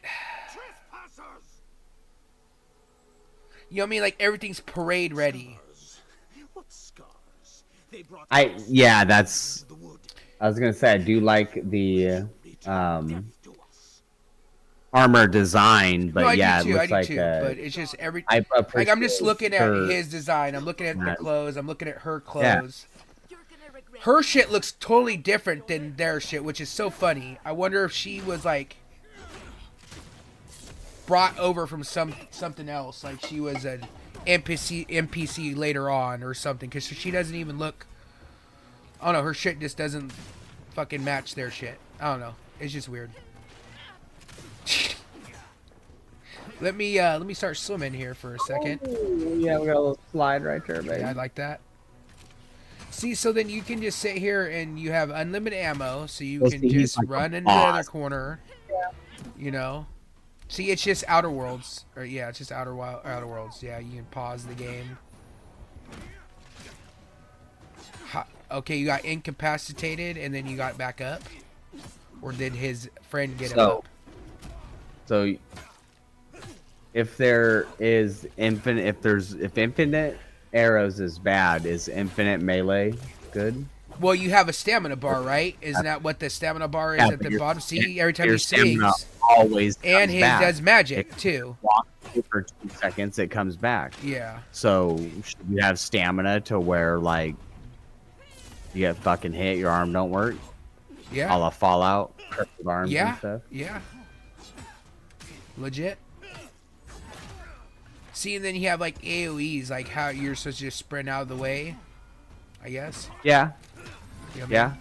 you know what I mean? Like everything's parade ready. I was gonna say I do like the armor design, but I do too, it looks but it's just like I'm just looking at his design. I'm looking at the clothes. I'm looking at her clothes. Her shit looks totally different than their shit, which is so funny. I wonder if she was like brought over from something else, like she was an NPC later on or something, because she doesn't even look. I don't know. Her shit just doesn't fucking match their shit. I don't know. It's just weird. Let me start swimming here for a second. Oh, yeah, we got a little slide right there, baby. Yeah, I like that. See, so then you can just sit here and you have unlimited ammo, so you can just run into the other corner You know. See, it's just Outer Worlds, or yeah, it's just Outer Worlds. Yeah, you can pause the game. Okay, you got incapacitated, and then you got back up, or did his friend get him up? So, if there is infinite, if infinite arrows is bad, is infinite melee good? Well, you have a stamina bar, right? Isn't that what the stamina bar is at the bottom? See, every time he swings, always and his back. does magic too. Walk for 2 seconds, it comes back. Yeah. So should you have stamina to where like you get fucking hit, your arm don't work? Yeah. A la Fallout, arms Yeah. and stuff. Yeah. Legit. See, and then you have like AoEs, like how you're supposed to just sprint out of the way. I guess. Yeah. You know what I mean? Yeah.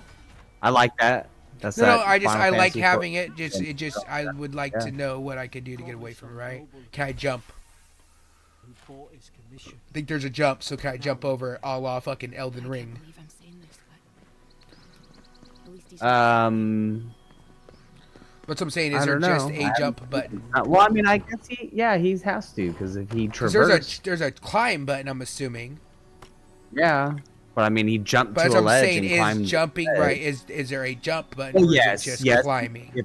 I like that. That's No, that I Final like Fantasy having it. I would like Yeah. to know what I could do to get away from it. Right? Can I jump? Who bought his commission? I think there's a jump, so can I jump over it, a la fucking Elden I Ring? can't believe I'm saying this, but at least he's That's what I'm saying. I Is there don't just know. a jump button? Well, I mean, I guess he has to, because if he 'Cause traversed, there's a climb button. I'm assuming. yeah. But I mean, he jumped But to that's a what I'm ledge saying. and Is climbed. jumping the ledge. right? Is there a jump button? Oh, or yes, is it just yes. climbing?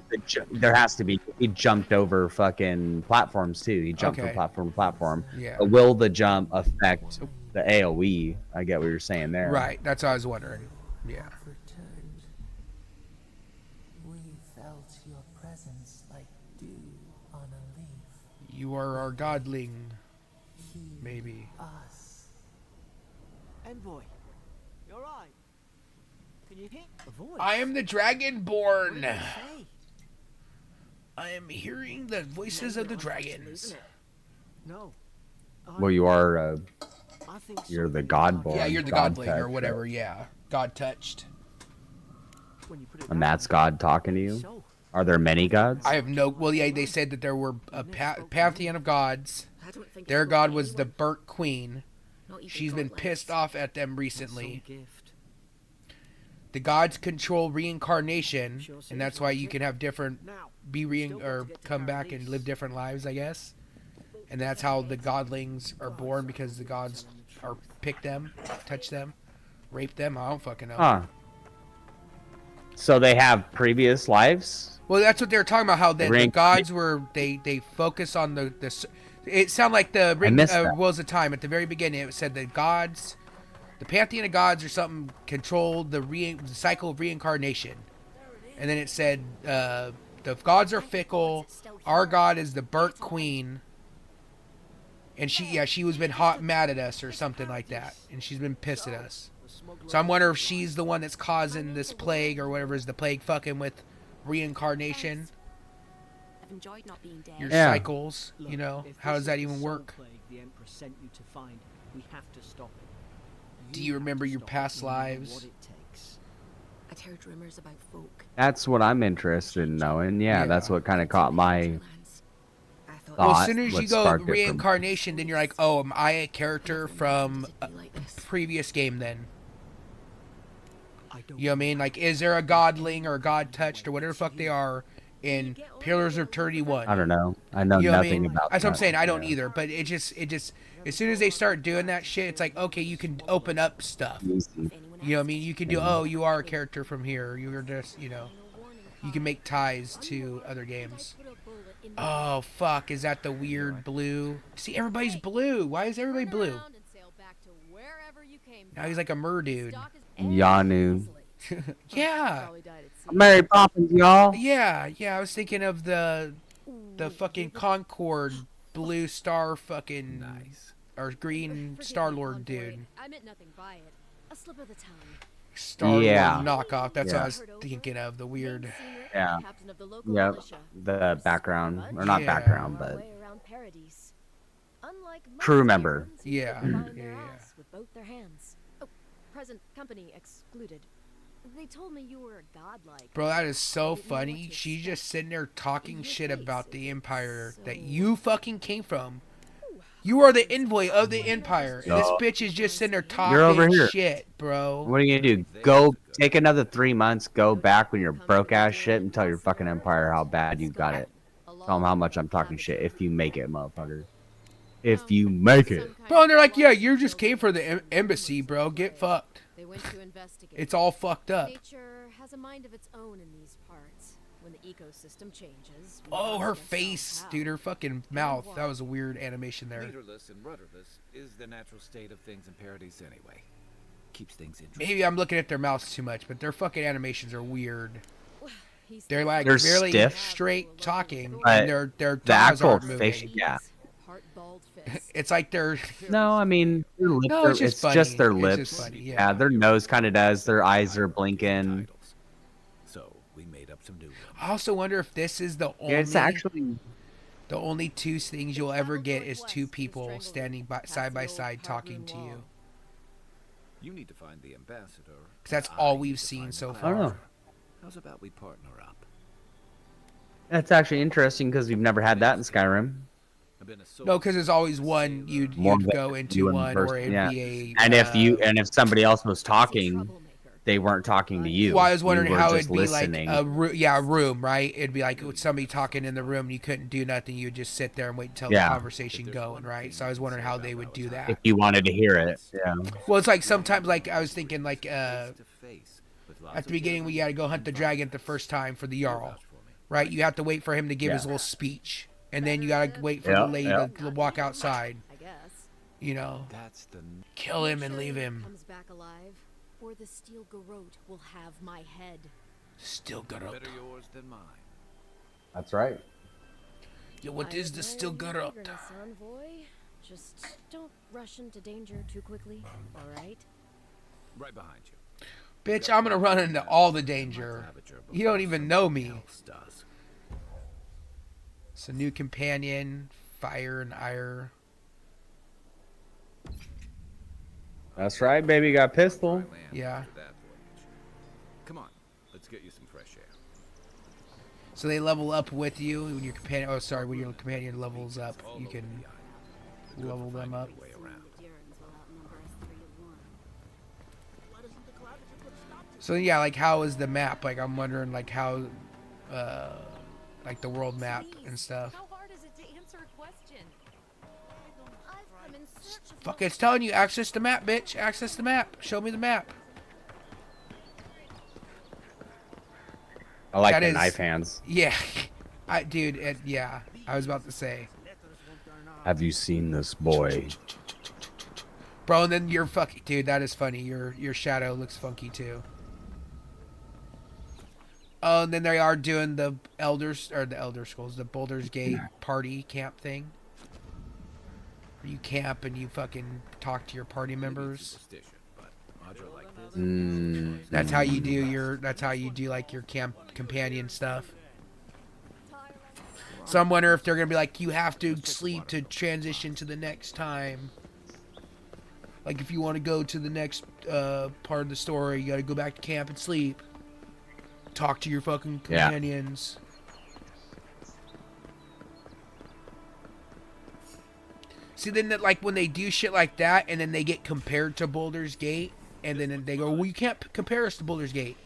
There has to be. He jumped over fucking platforms too. He jumped Okay. from platform to platform. Yeah. But will the jump affect the AOE? I get what you're saying there. Right. That's what I was wondering. Yeah. Returned. We felt your presence like dew on a leaf. You are our godling, Heal maybe. us. Envoy, you're right. Can you hear a voice? I am the Dragonborn. Hey, I am hearing the voices of the dragons. no. Well, you are. I think You're the something Godborn. Yeah, you're the God godling or touch, whatever. Yeah, God touched. when you put it And that that's way. God talking to you. So, Are there many gods? I have no. Well, yeah, they said that there were a pantheon of gods. I don't think Their it's god for was the anyone, burnt queen. not even She's been godless. pissed off at them some recently. gift. The gods control reincarnation, and that's why you can have different, Now, or come back and live different lives, I guess. And that's how the godlings are born, because the gods are pick them, touch them, rape them. I don't fucking know. Huh. So they have previous lives? Well, that's what they were talking about. How the Ring- gods were they focus on the. It sounded like the ring missed that. Wheels of Time at the very beginning. It said the gods, the pantheon of gods or something, controlled the cycle of reincarnation, and then it said the gods are fickle. Our god is the burnt queen, and she was been mad at us or something like that, and she's been pissed at us. So I'm wondering if she's the one that's causing this plague or whatever is the plague, fucking with reincarnation. I've enjoyed not being dead. Your Yeah. cycles, Look, you know, if how this does that is the even soul work? plague the Emperor sent you to find, we have to stop it. Do you have remember to your stop it past no matter lives? What it takes. I'd heard rumors about folk. That's what I'm interested in knowing. Yeah, that's Yeah. what kind of caught my I thought Well, as thought soon as you what go sparked it from- reincarnation, then you're like, oh, am I a character from a it'd be like this. previous game then? I don't You know what I mean? Like, is there a godling or a god touched or whatever the fuck they are in Pillars of Eternity 1? I don't know. I know You know what I nothing mean? about That's what I'm that. saying. I don't Yeah. either. But it just, as soon as they start doing that shit, it's like, okay, you can open up stuff. Easy. If anyone You know what I asks, mean? You can do, oh, you are a character from here. You're just, you know, you can make ties to other games. Oh, fuck. Is that the weird blue? See, everybody's blue. Why is everybody blue? Now he's like a mer dude. Yanu. Yeah. Mary Poppins, y'all. Yeah, I was thinking of the fucking Concord blue star fucking or green Star-Lord dude. I meant nothing by it. A slip of the tongue. Star-Lord Yeah. knockoff. That's what I Yeah. was thinking of. The weird. Yeah. Captain of the local Yep. militia. The background, or not Yeah. background, Our but way around Paradise. Unlike most Crew member. Karens who Yeah, combine yeah, their yeah. ass with both their hands. Oh, present company excluded. They told me you were a godlike. Bro, that is so funny. She's just sitting there talking shit about the Empire that you fucking came from. You are the envoy of the Empire. And this No. bitch is just sitting there You're over talking here. shit, bro. what are you gonna do? Go take another 3 months, go back when you're broke ass shit, and tell your fucking empire how bad you got it. Tell them how much I'm talking shit. If you make it, motherfucker. If you make it. Bro, and they're like, yeah, you just came for the embassy, bro. Get fucked. They went to investigate. It's all fucked up. Nature has a mind of its own in these parts. When the ecosystem changes. Oh, her face, dude, her fucking mouth. That was a weird animation there. Leaderless and rudderless is the natural state of things in Paradise anyway. Keeps things interesting. Maybe I'm looking at their mouths too much, but their fucking animations are weird. They're like They're really stiff. straight talking, But and their The jaws actual aren't moving. facial, yeah. It's like they're No, I mean, their lip, No, it's just funny. just their It's lips. just funny, yeah. yeah. Their nose kind of does. Their eyes are blinking. So we made up some new ones. I also wonder if this is the only Yeah, it's actually. the only two things you'll ever get is two people standing side by side talking to you. You need to find the ambassador. 'Cause that's I all need we've to seen find so the far. I don't know. How's about we partner up? That's actually interesting because we've never had that in Skyrim. I've been a No, because there's always one you'd More go than into you in one, or person, it'd yeah. be a. And if somebody else was talking, they weren't talking to you. Well, I was You wondering were how just it'd be listening. like a room, right? It'd be like with somebody talking in the room, and you couldn't do nothing. You'd just sit there and wait until Yeah. the conversation going, right? So I was wondering how they would do that. If you wanted to hear it, yeah. Well, it's like sometimes, like I was thinking, like at the beginning, we got to go hunt the dragon the first time for the Jarl, right? You have to wait for him to give his Yeah. little speech, and then you got to wait for Yeah, the lady yeah. to walk outside. I guess. You know, That's the kill him and leave him. Comes back alive, or the steel garrote will have my head. Still got up. better yours than mine. That's right. Yeah, what I is the admire still your got up? eagerness, Envoy. Just don't rush into danger too quickly, all right? Right behind you. Bitch, I'm gonna run into all the danger. You don't even know me. Else does. It's a new companion, fire and ire. That's right, baby. Got pistol. Land Yeah. after that voyage. Come on, let's get you some fresh air. So they level up with you when your companion. Oh, sorry, when your companion levels up, you can level them up. Way around. So yeah, like how is the map? Like I'm wondering, like how, like the world map and stuff. How hard is it to answer a question? I've come in search of Fuck, it's telling you access the map, bitch. Access the map. Show me the map. I like That the is- knife hands. Yeah, dude. Yeah, I was about to say, Have you seen this boy? bro. And then your fucking dude. That is funny. Your shadow looks funky too. Oh, and then they are doing the Elder Scrolls, the Baldur's Gate party camp thing. Where you camp and you fucking talk to your party members. Superstition, but Audra like this. That's how you do your. That's how you do like your camp companion stuff. So I'm wondering if they're gonna be like, you have to sleep to transition to the next time. Like if you want to go to the next part of the story, you got to go back to camp and sleep. Talk to your fucking Yeah. companions. See, then like when they do shit like that, and then they get compared to Baldur's Gate, and then they go, well, you can't compare us to Baldur's Gate,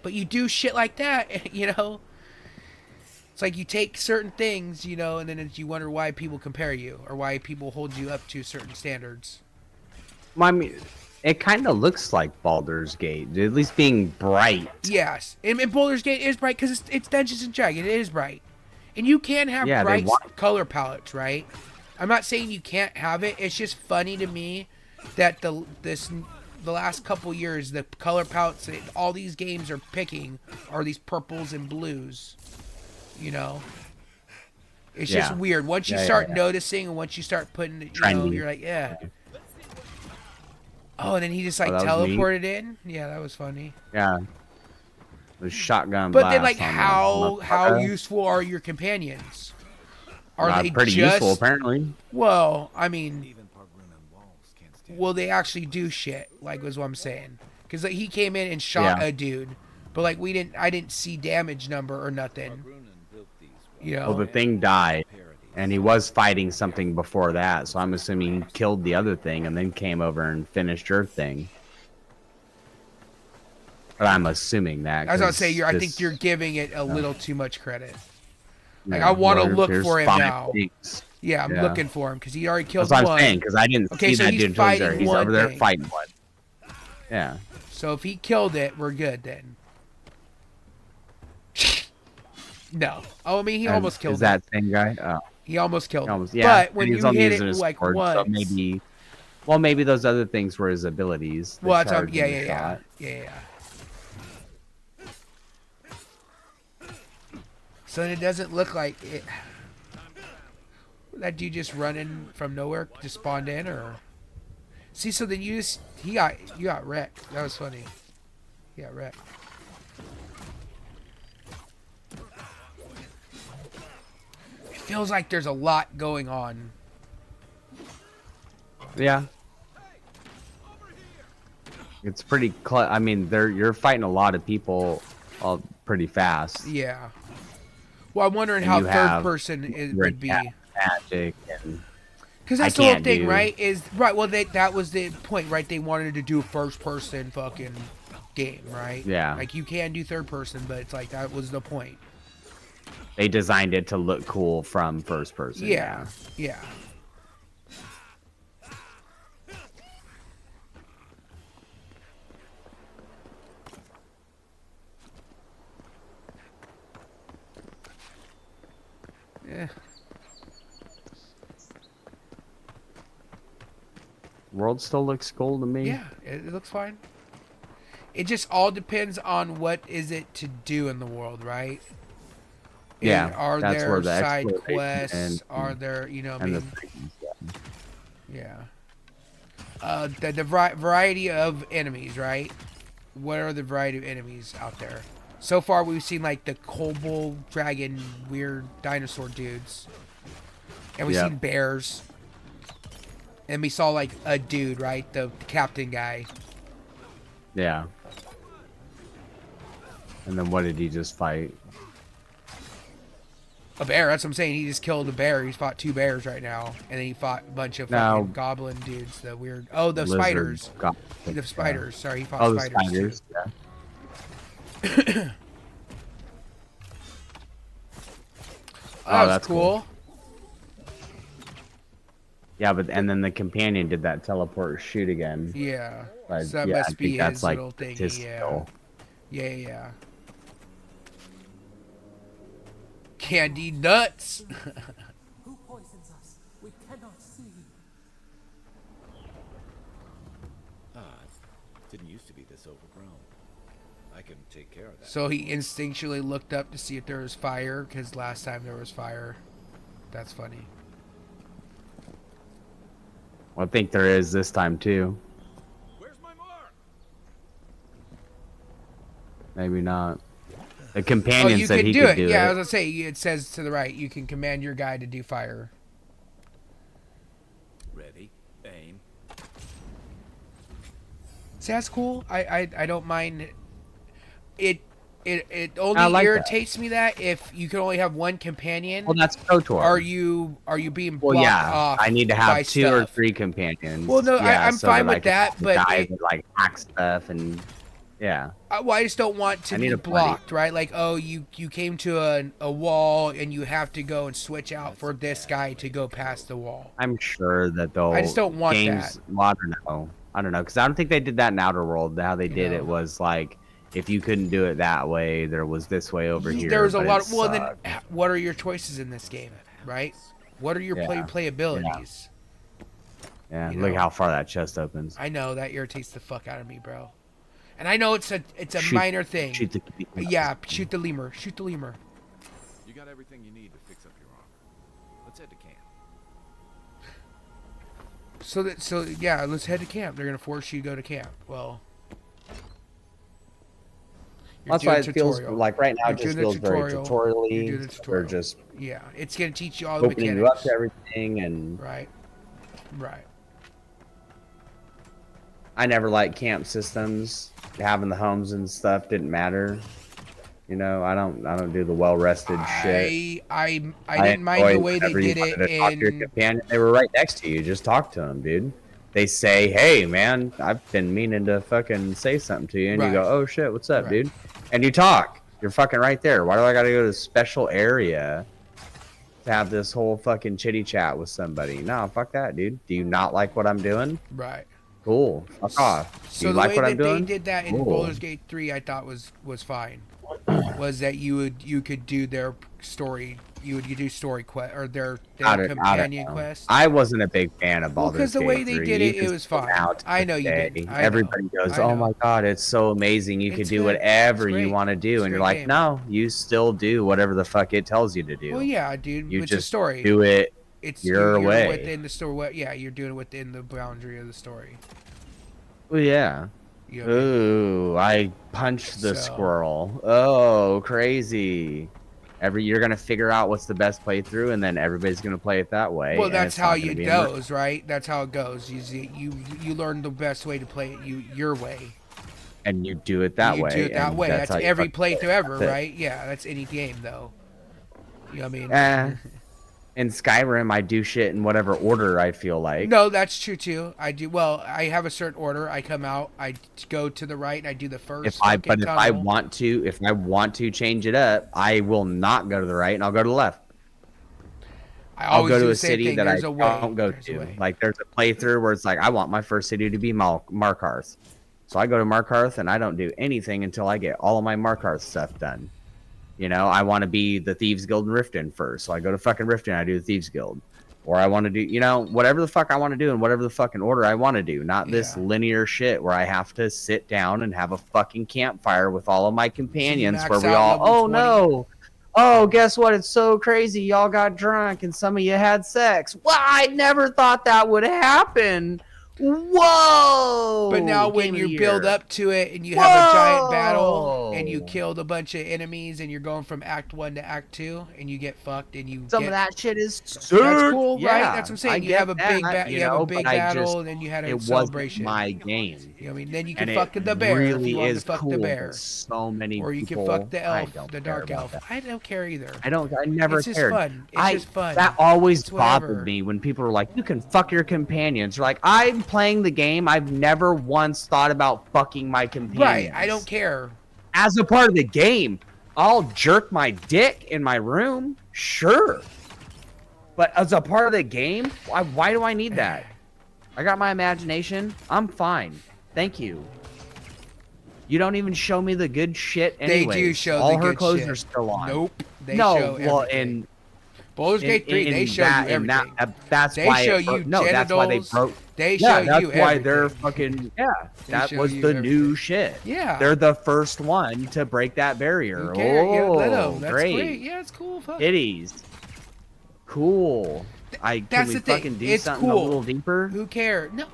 but you do shit like that, you know. It's like you take certain things, you know, and then you wonder why people compare you or why people hold you up to certain standards. Well, I mean, it kind of looks like Baldur's Gate, at least being bright. Yes, and Baldur's Gate is bright because it's Dungeons and Dragons. It is bright, and you can have Yeah, they bright want- color palettes, right? I'm not saying you can't have it. It's just funny to me that the last couple years the color palettes that all these games are picking are these purples and blues. You know, it's just Yeah. weird. Once you Yeah, start yeah. noticing, and once you start putting it, you know, Trendy. you're like, yeah. Oh, and then he just like Oh, that was neat. teleported in. Yeah, that was funny. Yeah. The shotgun But then, blast like, on the how motherfucker. useful are your companions? Are Not they pretty just useful, apparently. well? I mean, Even Pargrunan walls can't stand. will they actually do shit? Like, was what I'm saying. Because like, he came in and shot Yeah. a dude, but like I didn't see damage number or nothing. Pargrunan built these You know. Well, the thing died, and he was fighting something before that, so I'm assuming he killed the other thing and then came over and finished your thing. But I'm assuming that. As I was 'cause saying, I this- think you're giving it a little too much credit. Like Yeah, I want to well, look there's for him 5 now. things. Yeah, I'm Yeah. looking for him because he already killed That's what one. I'm saying, because I didn't Okay, see so that he's dude until he's there. fighting He's one over there thing. fighting one. Yeah. So if he killed it, we're good then. No. Oh, I mean, he And almost killed is that it. same guy? Oh, He almost killed almost, it. yeah. But when And he's you only hit using it his like sword, once. so maybe, well, maybe those other things were his abilities. The Well, that's charge yeah, and the yeah, shot. yeah. So it doesn't look like it. That dude just running from nowhere just spawned in, or see? So then you got wrecked. That was funny. He got wrecked. It feels like there's a lot going on. Yeah. It's pretty I mean, you're fighting a lot of people all pretty fast. Yeah. Well, I'm wondering And how you third have person it Red would be. Cat Magic and Because that's I the whole can't thing, do- right? Is right. Well, that was the point, right? They wanted to do a first-person fucking game, right? Yeah. Like you can do third-person, but it's like that was the point. they designed it to look cool from first person. Yeah. Yeah. Yeah. World still looks cool to me. Yeah, it looks fine. It just all depends on what is it to do in the world, right? Yeah, Are that's there where the side exploration quests? and- Are there, you know, what I And mean, the things, yeah. yeah. The variety of enemies, right? What are the variety of enemies out there? So far, we've seen like the kobold, dragon, weird dinosaur dudes, and we've Yep. seen bears, and we saw like a dude, right? The captain guy. Yeah. And then what did he just fight? A bear. That's what I'm saying. He just killed a bear. He's fought 2 bears right now, and then he fought a bunch of No. fucking goblin dudes. The weird. Oh, the Lizard spiders. got- The spiders. Sorry, he fought Oh, the spiders. spiders. Yeah. Oh, that was that's cool. Yeah, but and then the companion did that teleport shoot again. Yeah. But, So that yeah, I must think be that's his like little thing. his Yeah. skill. Yeah. Candy nuts. Who poisons us? We cannot see. Didn't used to be this overgrown. I can take care of that. So he instinctually looked up to see if there was fire, because last time there was fire. That's funny. Well, I think there is this time too. Where's my mark? Maybe not. The Oh, companion you said can he do could it. do Yeah, I it. was gonna say it says to the right. You can command your guy to do fire. Ready, aim. See, that's cool. I don't mind. It only I like that. irritates me that if you can only have one companion. Well, that's KOTOR. Are you being blocked Well, yeah. off? I need to by have 2 or stuff? 3 companions. Well, no, yeah, I'm so fine that with I that, can but guys it- that, like hack stuff and yeah. Well, I just don't want to I be need a party. blocked, right? Like, oh, you came to a wall and you have to go and switch out for this guy to go past the wall. I'm sure that they'll. I just don't want games, that. Well, I don't know. I don't know because I don't think they did that in Outer World. How they did know. it was like if you couldn't do it that way, there was this way over here. There was a but lot it of. Well, sucked. then, what are your choices in this game, right? What are your Yeah. playabilities? Yeah, you look know. how far that chest opens. I know that irritates the fuck out of me, bro. And I know it's a Shoot- minor thing. Shoot the Yeah, shoot the lemur. Shoot the lemur. You got everything you need to fix up your armor. Let's head to camp. So yeah, let's head to camp. They're gonna force you to go to camp. Well, you're That's why doing it feels tutorial. like right now You're it just doing the feels very You're doing tutorially. the They're tutorial. just Yeah, it's gonna teach you all the opening mechanics. you up to everything, and Right. I never liked camp systems. Having the homes and stuff didn't matter. You know, I don't do the well rested shit. I didn't mind the enjoy way they whenever you did wanted it to talk to your in. companion. They were right next to you. Just talk to them, dude. They say, "Hey, man, I've been meaning to fucking say something to you," and you go, Right. "Oh shit, what's up, Right. dude?" And you talk. You're fucking right there. Why do I gotta go to a special area to have this whole fucking chitty chat with somebody. No, fuck that, dude. Do you not like what I'm doing? Right. Cool. Fuck off. Do So you the like way what that I'm doing? they did that in Cool. Baldur's Gate 3, I thought was fine. Was that you could do their story, you do story quest or their companion quest. I wasn't a big fan of Well, Baldur's because the Gate way they 3. did You it, can it was still fine. out to I know this you day. didn't. Everybody goes, "Oh my god, it's so amazing! You It's could do good. whatever It's you great. want to do," It's a and you're great like, game. "No, you still do whatever the fuck it tells you to do. Well, yeah, dude. You It's a just story. do it It's your you're way." within the story. Yeah, you're doing it within the boundary of the story. Well, yeah. You know what I mean? Ooh, I punched the So- squirrel. Oh, crazy. You're gonna figure out what's the best playthrough, and then everybody's gonna play it that way. Well, and that's it's how not gonna it be goes, right? That's how it goes. You learn the best way to play it your way. and you do it that way. You do it that and way. That's how you every fucking playthrough ever, That's it. right? Yeah, that's any game though. You know what I mean? In Skyrim, I do shit in whatever order I feel like. No, that's true too. I do. Well, I have a certain order. I come out. I go to the right. And I do the first. If I tunnel. want to change it up, I will not go to the right, and I'll go to the left. I'll always go do to the a same city thing. that I There's a way. don't go There's a to. way. Like there's a playthrough where it's like I want my first city to be Markarth, so I go to Markarth and I don't do anything until I get all of my Markarth stuff done. You know, I want to be the Thieves Guild in Riften first, so I go to fucking Riften. I do the Thieves Guild, or I want to do, you know, whatever the fuck I want to do in whatever the fucking order I want to do. Not this Yeah. linear shit where I have to sit down and have a fucking campfire with all of my companions max where we out all, level oh 20. no. Oh, guess what? It's so crazy. Y'all got drunk and some of you had sex. Well, I never thought that would happen. Whoa! But now when Game of you the build year. up to it and you have a giant battle Whoa! and you killed a bunch of enemies and you're going from Act 1 to Act 2 and you get fucked and you Some get, of that shit is sick. That's cool, Yeah, right? That's what I'm saying. I You get have a big that, you have a big but I battle just- and then you had a it wasn't celebration. my game. You know what I mean? Then you can And fuck it the bear really if you want to is fuck cool the that bear. so many Or you can people, fuck the I elf, don't the care dark about elf. that. I don't care either. I never It's just cared. fun. It's just fun. That always It's whatever. bothered me when people are like, "You can fuck your companions." You're like, I'm playing the game. I've never once thought about fucking my companions. Right, I don't care. As a part of the game, I'll jerk my dick in my room, sure. But as a part of the game, why do I need that? I got my imagination. I'm fine. Thank you. You don't even show me the good shit anyway. They do show all the her good clothes shit. are still on. Nope. They no, show well, everything. in Baldur's Gate 3, they show that, you everything. That's They why show it broke. you No, that's why they genitals. broke. They Yeah, show that's you why they're everything. fucking. Yeah, They that show was you the everything. new shit. Yeah. They're the first one to break that barrier. Who cares? Yeah, let Oh, 'em. That's great. great. Yeah, it's cool. Fuck. Titties. Cool. Can That's we the thing. fucking do It's something cool. a little deeper? Who cares? No.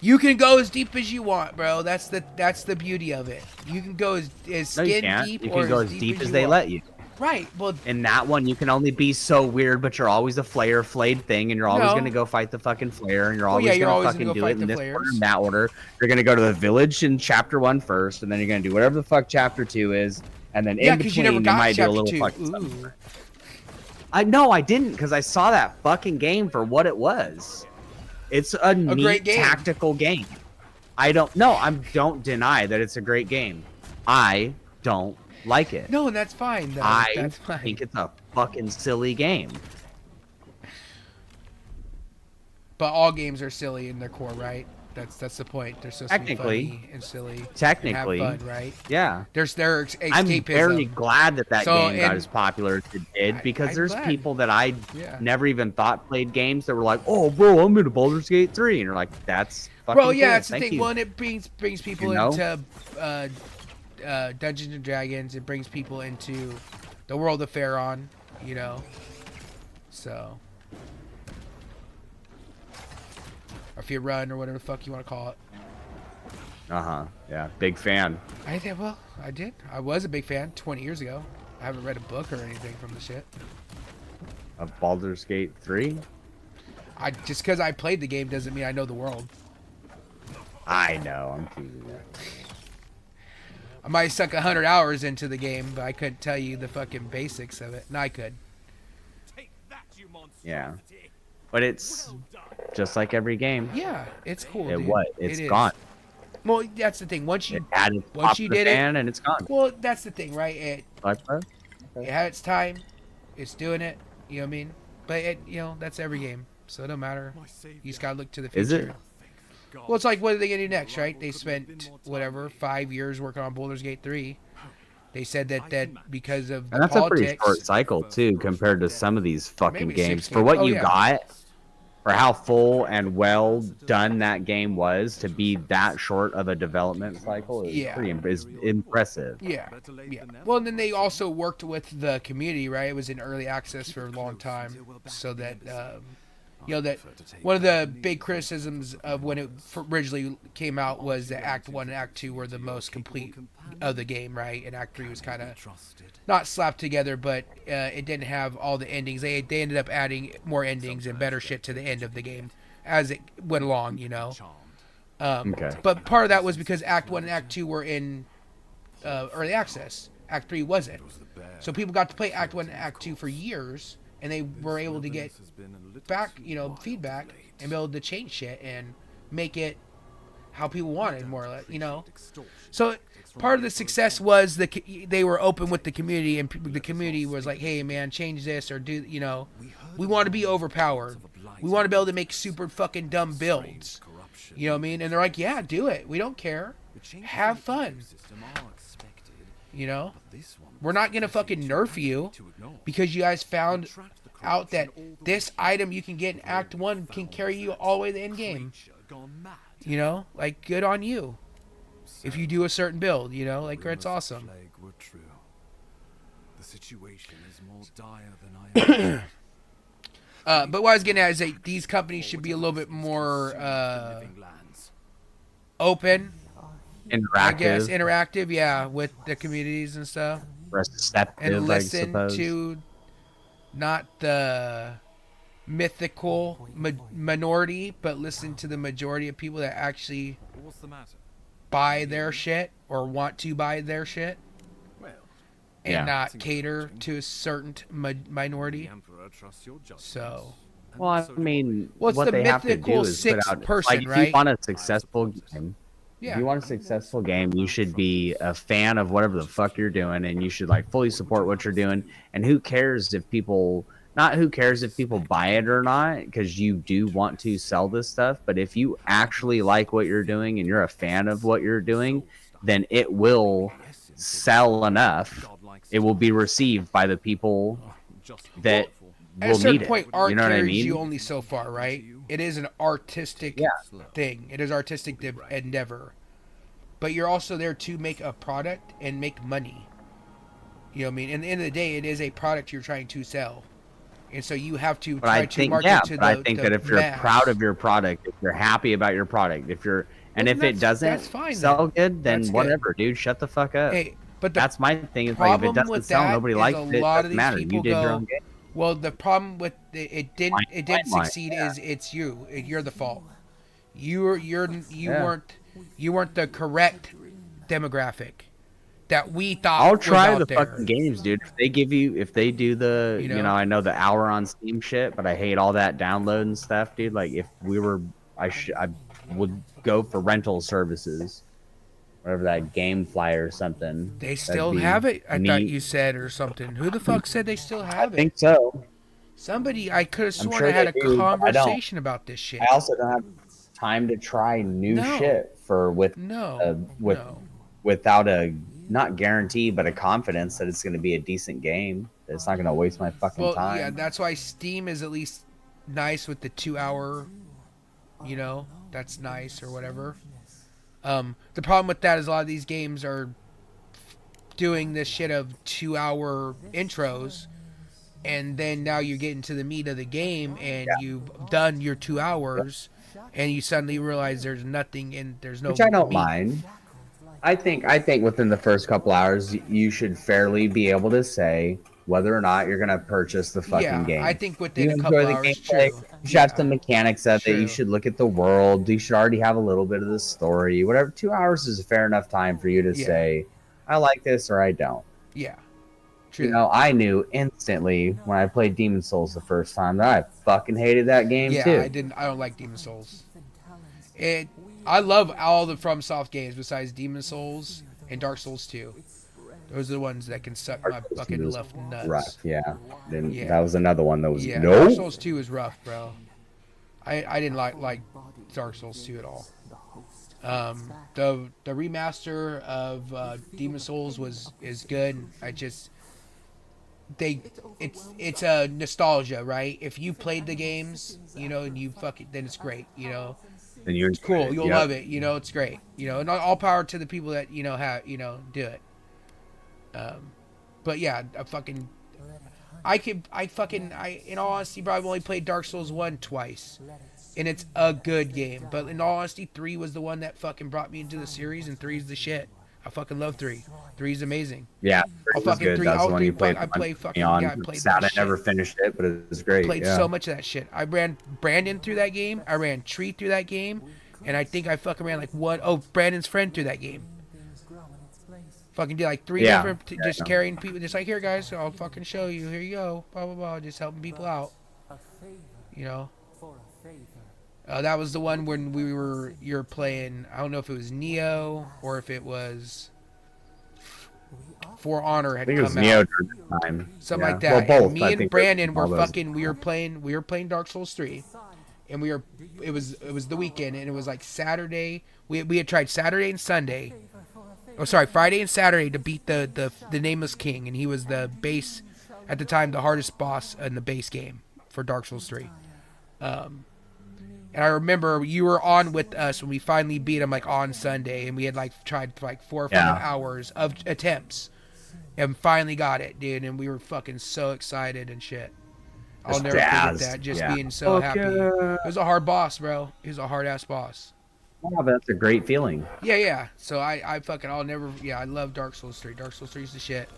You can go as deep as you want, bro. That's the beauty of it. You can go as No, you skin can't. deep You or can go as deep as you they want. let you. Right. Well, In that one, you can only be so weird, but you're always a flayed thing, and you're always No. going to go fight the fucking flayer, and you're Well, always yeah, you're going to always fucking gonna do go it fight in the this flayers. order, in that order. You're going to go to the village in chapter 1 first, and then you're going to do whatever the fuck chapter 2 is, and then yeah, in because you between, never got might do a chapter little 2. fucking Ooh. stuff. I didn't, because I saw that fucking game for what it was. It's a neat great game. tactical game. I don't deny that it's a great game. I don't like it. No, and that's fine. Though. I That's fine. think it's a fucking silly game. But all games are silly in their core, right? That's the point. They're supposed to be Technically. funny and silly. Technically. And have fun, right? Yeah. There's their escapism. I'm very glad that So, game got and- as popular as it did, because I'm there's glad. people that I Yeah. never even thought played games that were like, "Oh, bro, I'm into Baldur's Gate 3," and you're like, "That's fucking Bro, yeah, cool. it's the Thank thing. you." One, it brings people You know? into Dungeons and Dragons. It brings people into the world of Pharaon. You know, so or if you run or whatever the fuck you want to call it. Yeah, big fan. I did. Well, I did. I was a big fan 20 years ago. I haven't read a book or anything from the shit. Of Baldur's Gate 3. Just because I played the game doesn't mean I know the world. I know. I'm teasing you. I might suck 100 hours into the game, but I couldn't tell you the fucking basics of it. And I could. Yeah, but it's just like every game. Yeah, it's cool. It dude. what? It's It is. gone. Well, that's the thing. Once It you added once pop you the did it, fan and it's gone. well, that's the thing, right? It Like that? had its time. it's doing it. You know what I mean? But that's every game, so it don't matter. You just gotta look to the future. Is it? Well, it's like, what are they gonna do next, right? They spent 5 years working on Baldur's Gate 3. They said that because of the And that's politics, a pretty short cycle too, compared to some of these fucking Maybe games. 6 For what games. Oh, you yeah. got, for how full and well done that game was, to be that short of a development cycle is is impressive. Yeah. Well, and then they also worked with the community, right? It was in early access for a long time, so that that one of the big criticisms of when it originally came out was that Act 1 and Act 2 were the most complete of the game, right? And Act 3 was kind of not slapped together, but it didn't have all the endings. They ended up adding more endings and better shit to the end of the game as it went along, Okay. But part of that was because Act 1 and Act 2 were in early access. Act 3 wasn't. So people got to play Act 1 and Act 2 for years, and they were able to get back, feedback and be able to change shit and make it how people wanted, more or less, So part of the success was they were open with the community, and the community was like, hey, man, change this or do, we want to be overpowered. We want to be able to make super fucking dumb builds. You know what I mean? And they're like, yeah, do it. We don't care. Have fun. We're not going to fucking nerf you because you guys found out that this item you can get in Act 1 can carry you all the way to the end game. Good on you. If you do a certain build, it's awesome. The situation is more dire than I But what I was getting at is that these companies should be a little bit more open, interactive, with the communities and stuff. Receptive, And listen I suppose. to not the mythical minority, but listen to the majority of people that actually What's the matter? buy their shit or want to buy their shit, Well, and not cater to a certain minority. the Emperor trusts your judgment. So, Well, I mean, What's what the they have to do mythical is put sixth out. person, Like, if right? you want a successful game, if yeah, you want a successful game, you should be a fan of whatever the fuck you're doing, and you should fully support what you're doing. And who cares if people buy it or not, because you do want to sell this stuff. But if you actually like what you're doing and you're a fan of what you're doing, then it will sell enough. It will be received by the people that at a will certain need point, it. art You know what I carries mean? you only so far, right? It is an artistic thing. It is artistic endeavor, but you're also there to make a product and make money. You know what I mean? And at the end of the day, it is a product you're trying to sell, and so you have to try to market to the I think that if you're mass. proud of your product, if you're happy about your product, if Then it doesn't that's fine, sell then. good, then That's good. whatever, dude, shut the fuck up. Hey, but That's my thing. Is if it problem doesn't with sell, that nobody is likes a it. lot of Doesn't these matter. people You did your go, own game. well, the problem with it didn't Fine, succeed is it's you. You're the fault. You Yeah. weren't the correct demographic that we thought I'll was try out the there. fucking games, dude. If they do the, You know? I know the hour on Steam shit, but I hate all that download and stuff, dude. Like, if we were, I would go for rental services, whatever that GameFly or something. They That'd still be have it. I thought neat. you said or something. Who the fuck said they still have I think it? so. Somebody, I could have I'm sworn sure I had a they do, but I don't. conversation about this shit. I also don't have time to try new No. shit without a not guarantee, but a confidence that it's going to be a decent game. That it's not going to waste my fucking time. Yeah, that's why Steam is at least nice with the 2 hour. That's nice or whatever. The problem with that is a lot of these games are doing this shit of 2 hour intros, and then now you're getting to the meat of the game, and you've done your 2 hours, and you suddenly realize there's nothing in there's no. Which I don't meat. mind. I think within the first couple hours, you should fairly be able to say whether or not you're going to purchase the fucking game. I think within You a couple enjoy the hours, gameplay, true. you should have some mechanics of it. True. You should look at the world. You should already have a little bit of the story. Whatever. 2 hours is a fair enough time for you to say, I like this or I don't. Yeah. True. I knew instantly when I played Demon Souls the first time that I fucking hated that game too. I don't like Demon Souls. I love all the FromSoft games besides Demon Souls and Dark Souls 2. Those are the ones that can suck my Dark Souls fucking 2 was left nuts. rough, yeah. Then Yeah. that was another one that was Yeah, Dark nope. Souls 2 is rough, bro. I didn't like Dark Souls 2 at all. The remaster of Demon Souls is good. It's a nostalgia, right? If you played the games, you know, and you fuck it, then it's great, you know. And you're It's cool. You'll yep. love it. You know, it's great. You know, and all power to the people that do it. But yeah, in all honesty, bro, I've only played Dark Souls 1 twice, and it's a good game. But in all honesty, 3 was the one that fucking brought me into the series, and 3 is the shit. I fucking love 3. 3 is amazing. Yeah, I'll it was fucking good. 3. That's I'll the one three, you played. I play fucking on. yeah. I played Sad that I never shit. finished it, but it was great. Played yeah. so much of that shit. I ran Brandon through that game. I ran Tree through that game, and I think I fucking ran like Brandon's friend through that game. Fucking did like 3 different, just carrying people, just like, here guys, I'll fucking show you. Here you go. Blah blah blah. Just helping people out. You know. That was the one when you're playing. I don't know if it was Neo or if it was For Honor had I think it was come Neo out. during the time. Something Yeah. like that. Well, both. And me I and think Brandon all were those. fucking. We were playing Dark Souls 3, and it was the weekend, and it was like Saturday. We had tried Saturday and Sunday. Oh, sorry, Friday and Saturday to beat the Nameless King, and he was the base at the time, the hardest boss in the base game for Dark Souls 3. And I remember you were on with us when we finally beat him, like on Sunday, and we had like tried for like 4 or 5 hours of attempts, and finally got it, dude. And we were fucking so excited and shit. I'll never forget that. Just being so happy. It was a hard boss, bro. He was a hard ass boss. Oh, that's a great feeling. Yeah. So I'll never. Yeah, I love Dark Souls 3. Dark Souls 3 is the shit.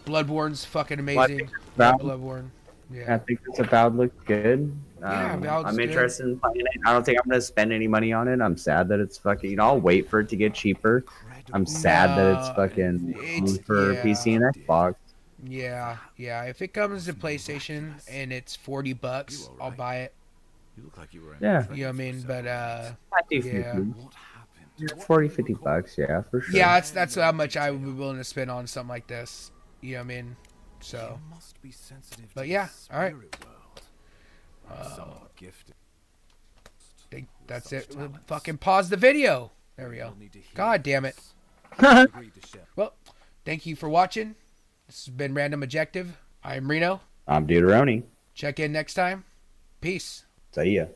Bloodborne's fucking amazing. Bloodborne. Yeah. I think it's Avowed looks good. Avowed's I'm good. interested in playing it. I don't think I'm gonna spend any money on it. I'm sad that it's fucking. I'll wait for it to get cheaper. I'm sad that it's fucking for PC and Xbox. Yeah. If it comes to PlayStation and it's $40, I'll buy it. You look like you were. Yeah. You know what I mean? But I do yeah. $40-$50, yeah, for sure. Yeah, that's how much I would be willing to spend on something like this. You know what I mean? So. But yeah, all right. Think that's it. We'll fucking pause the video. There we go. God damn it. Well, thank you for watching. This has been Random Objective. I'm Reno. I'm Deuteroni. Check in next time. Peace. See ya.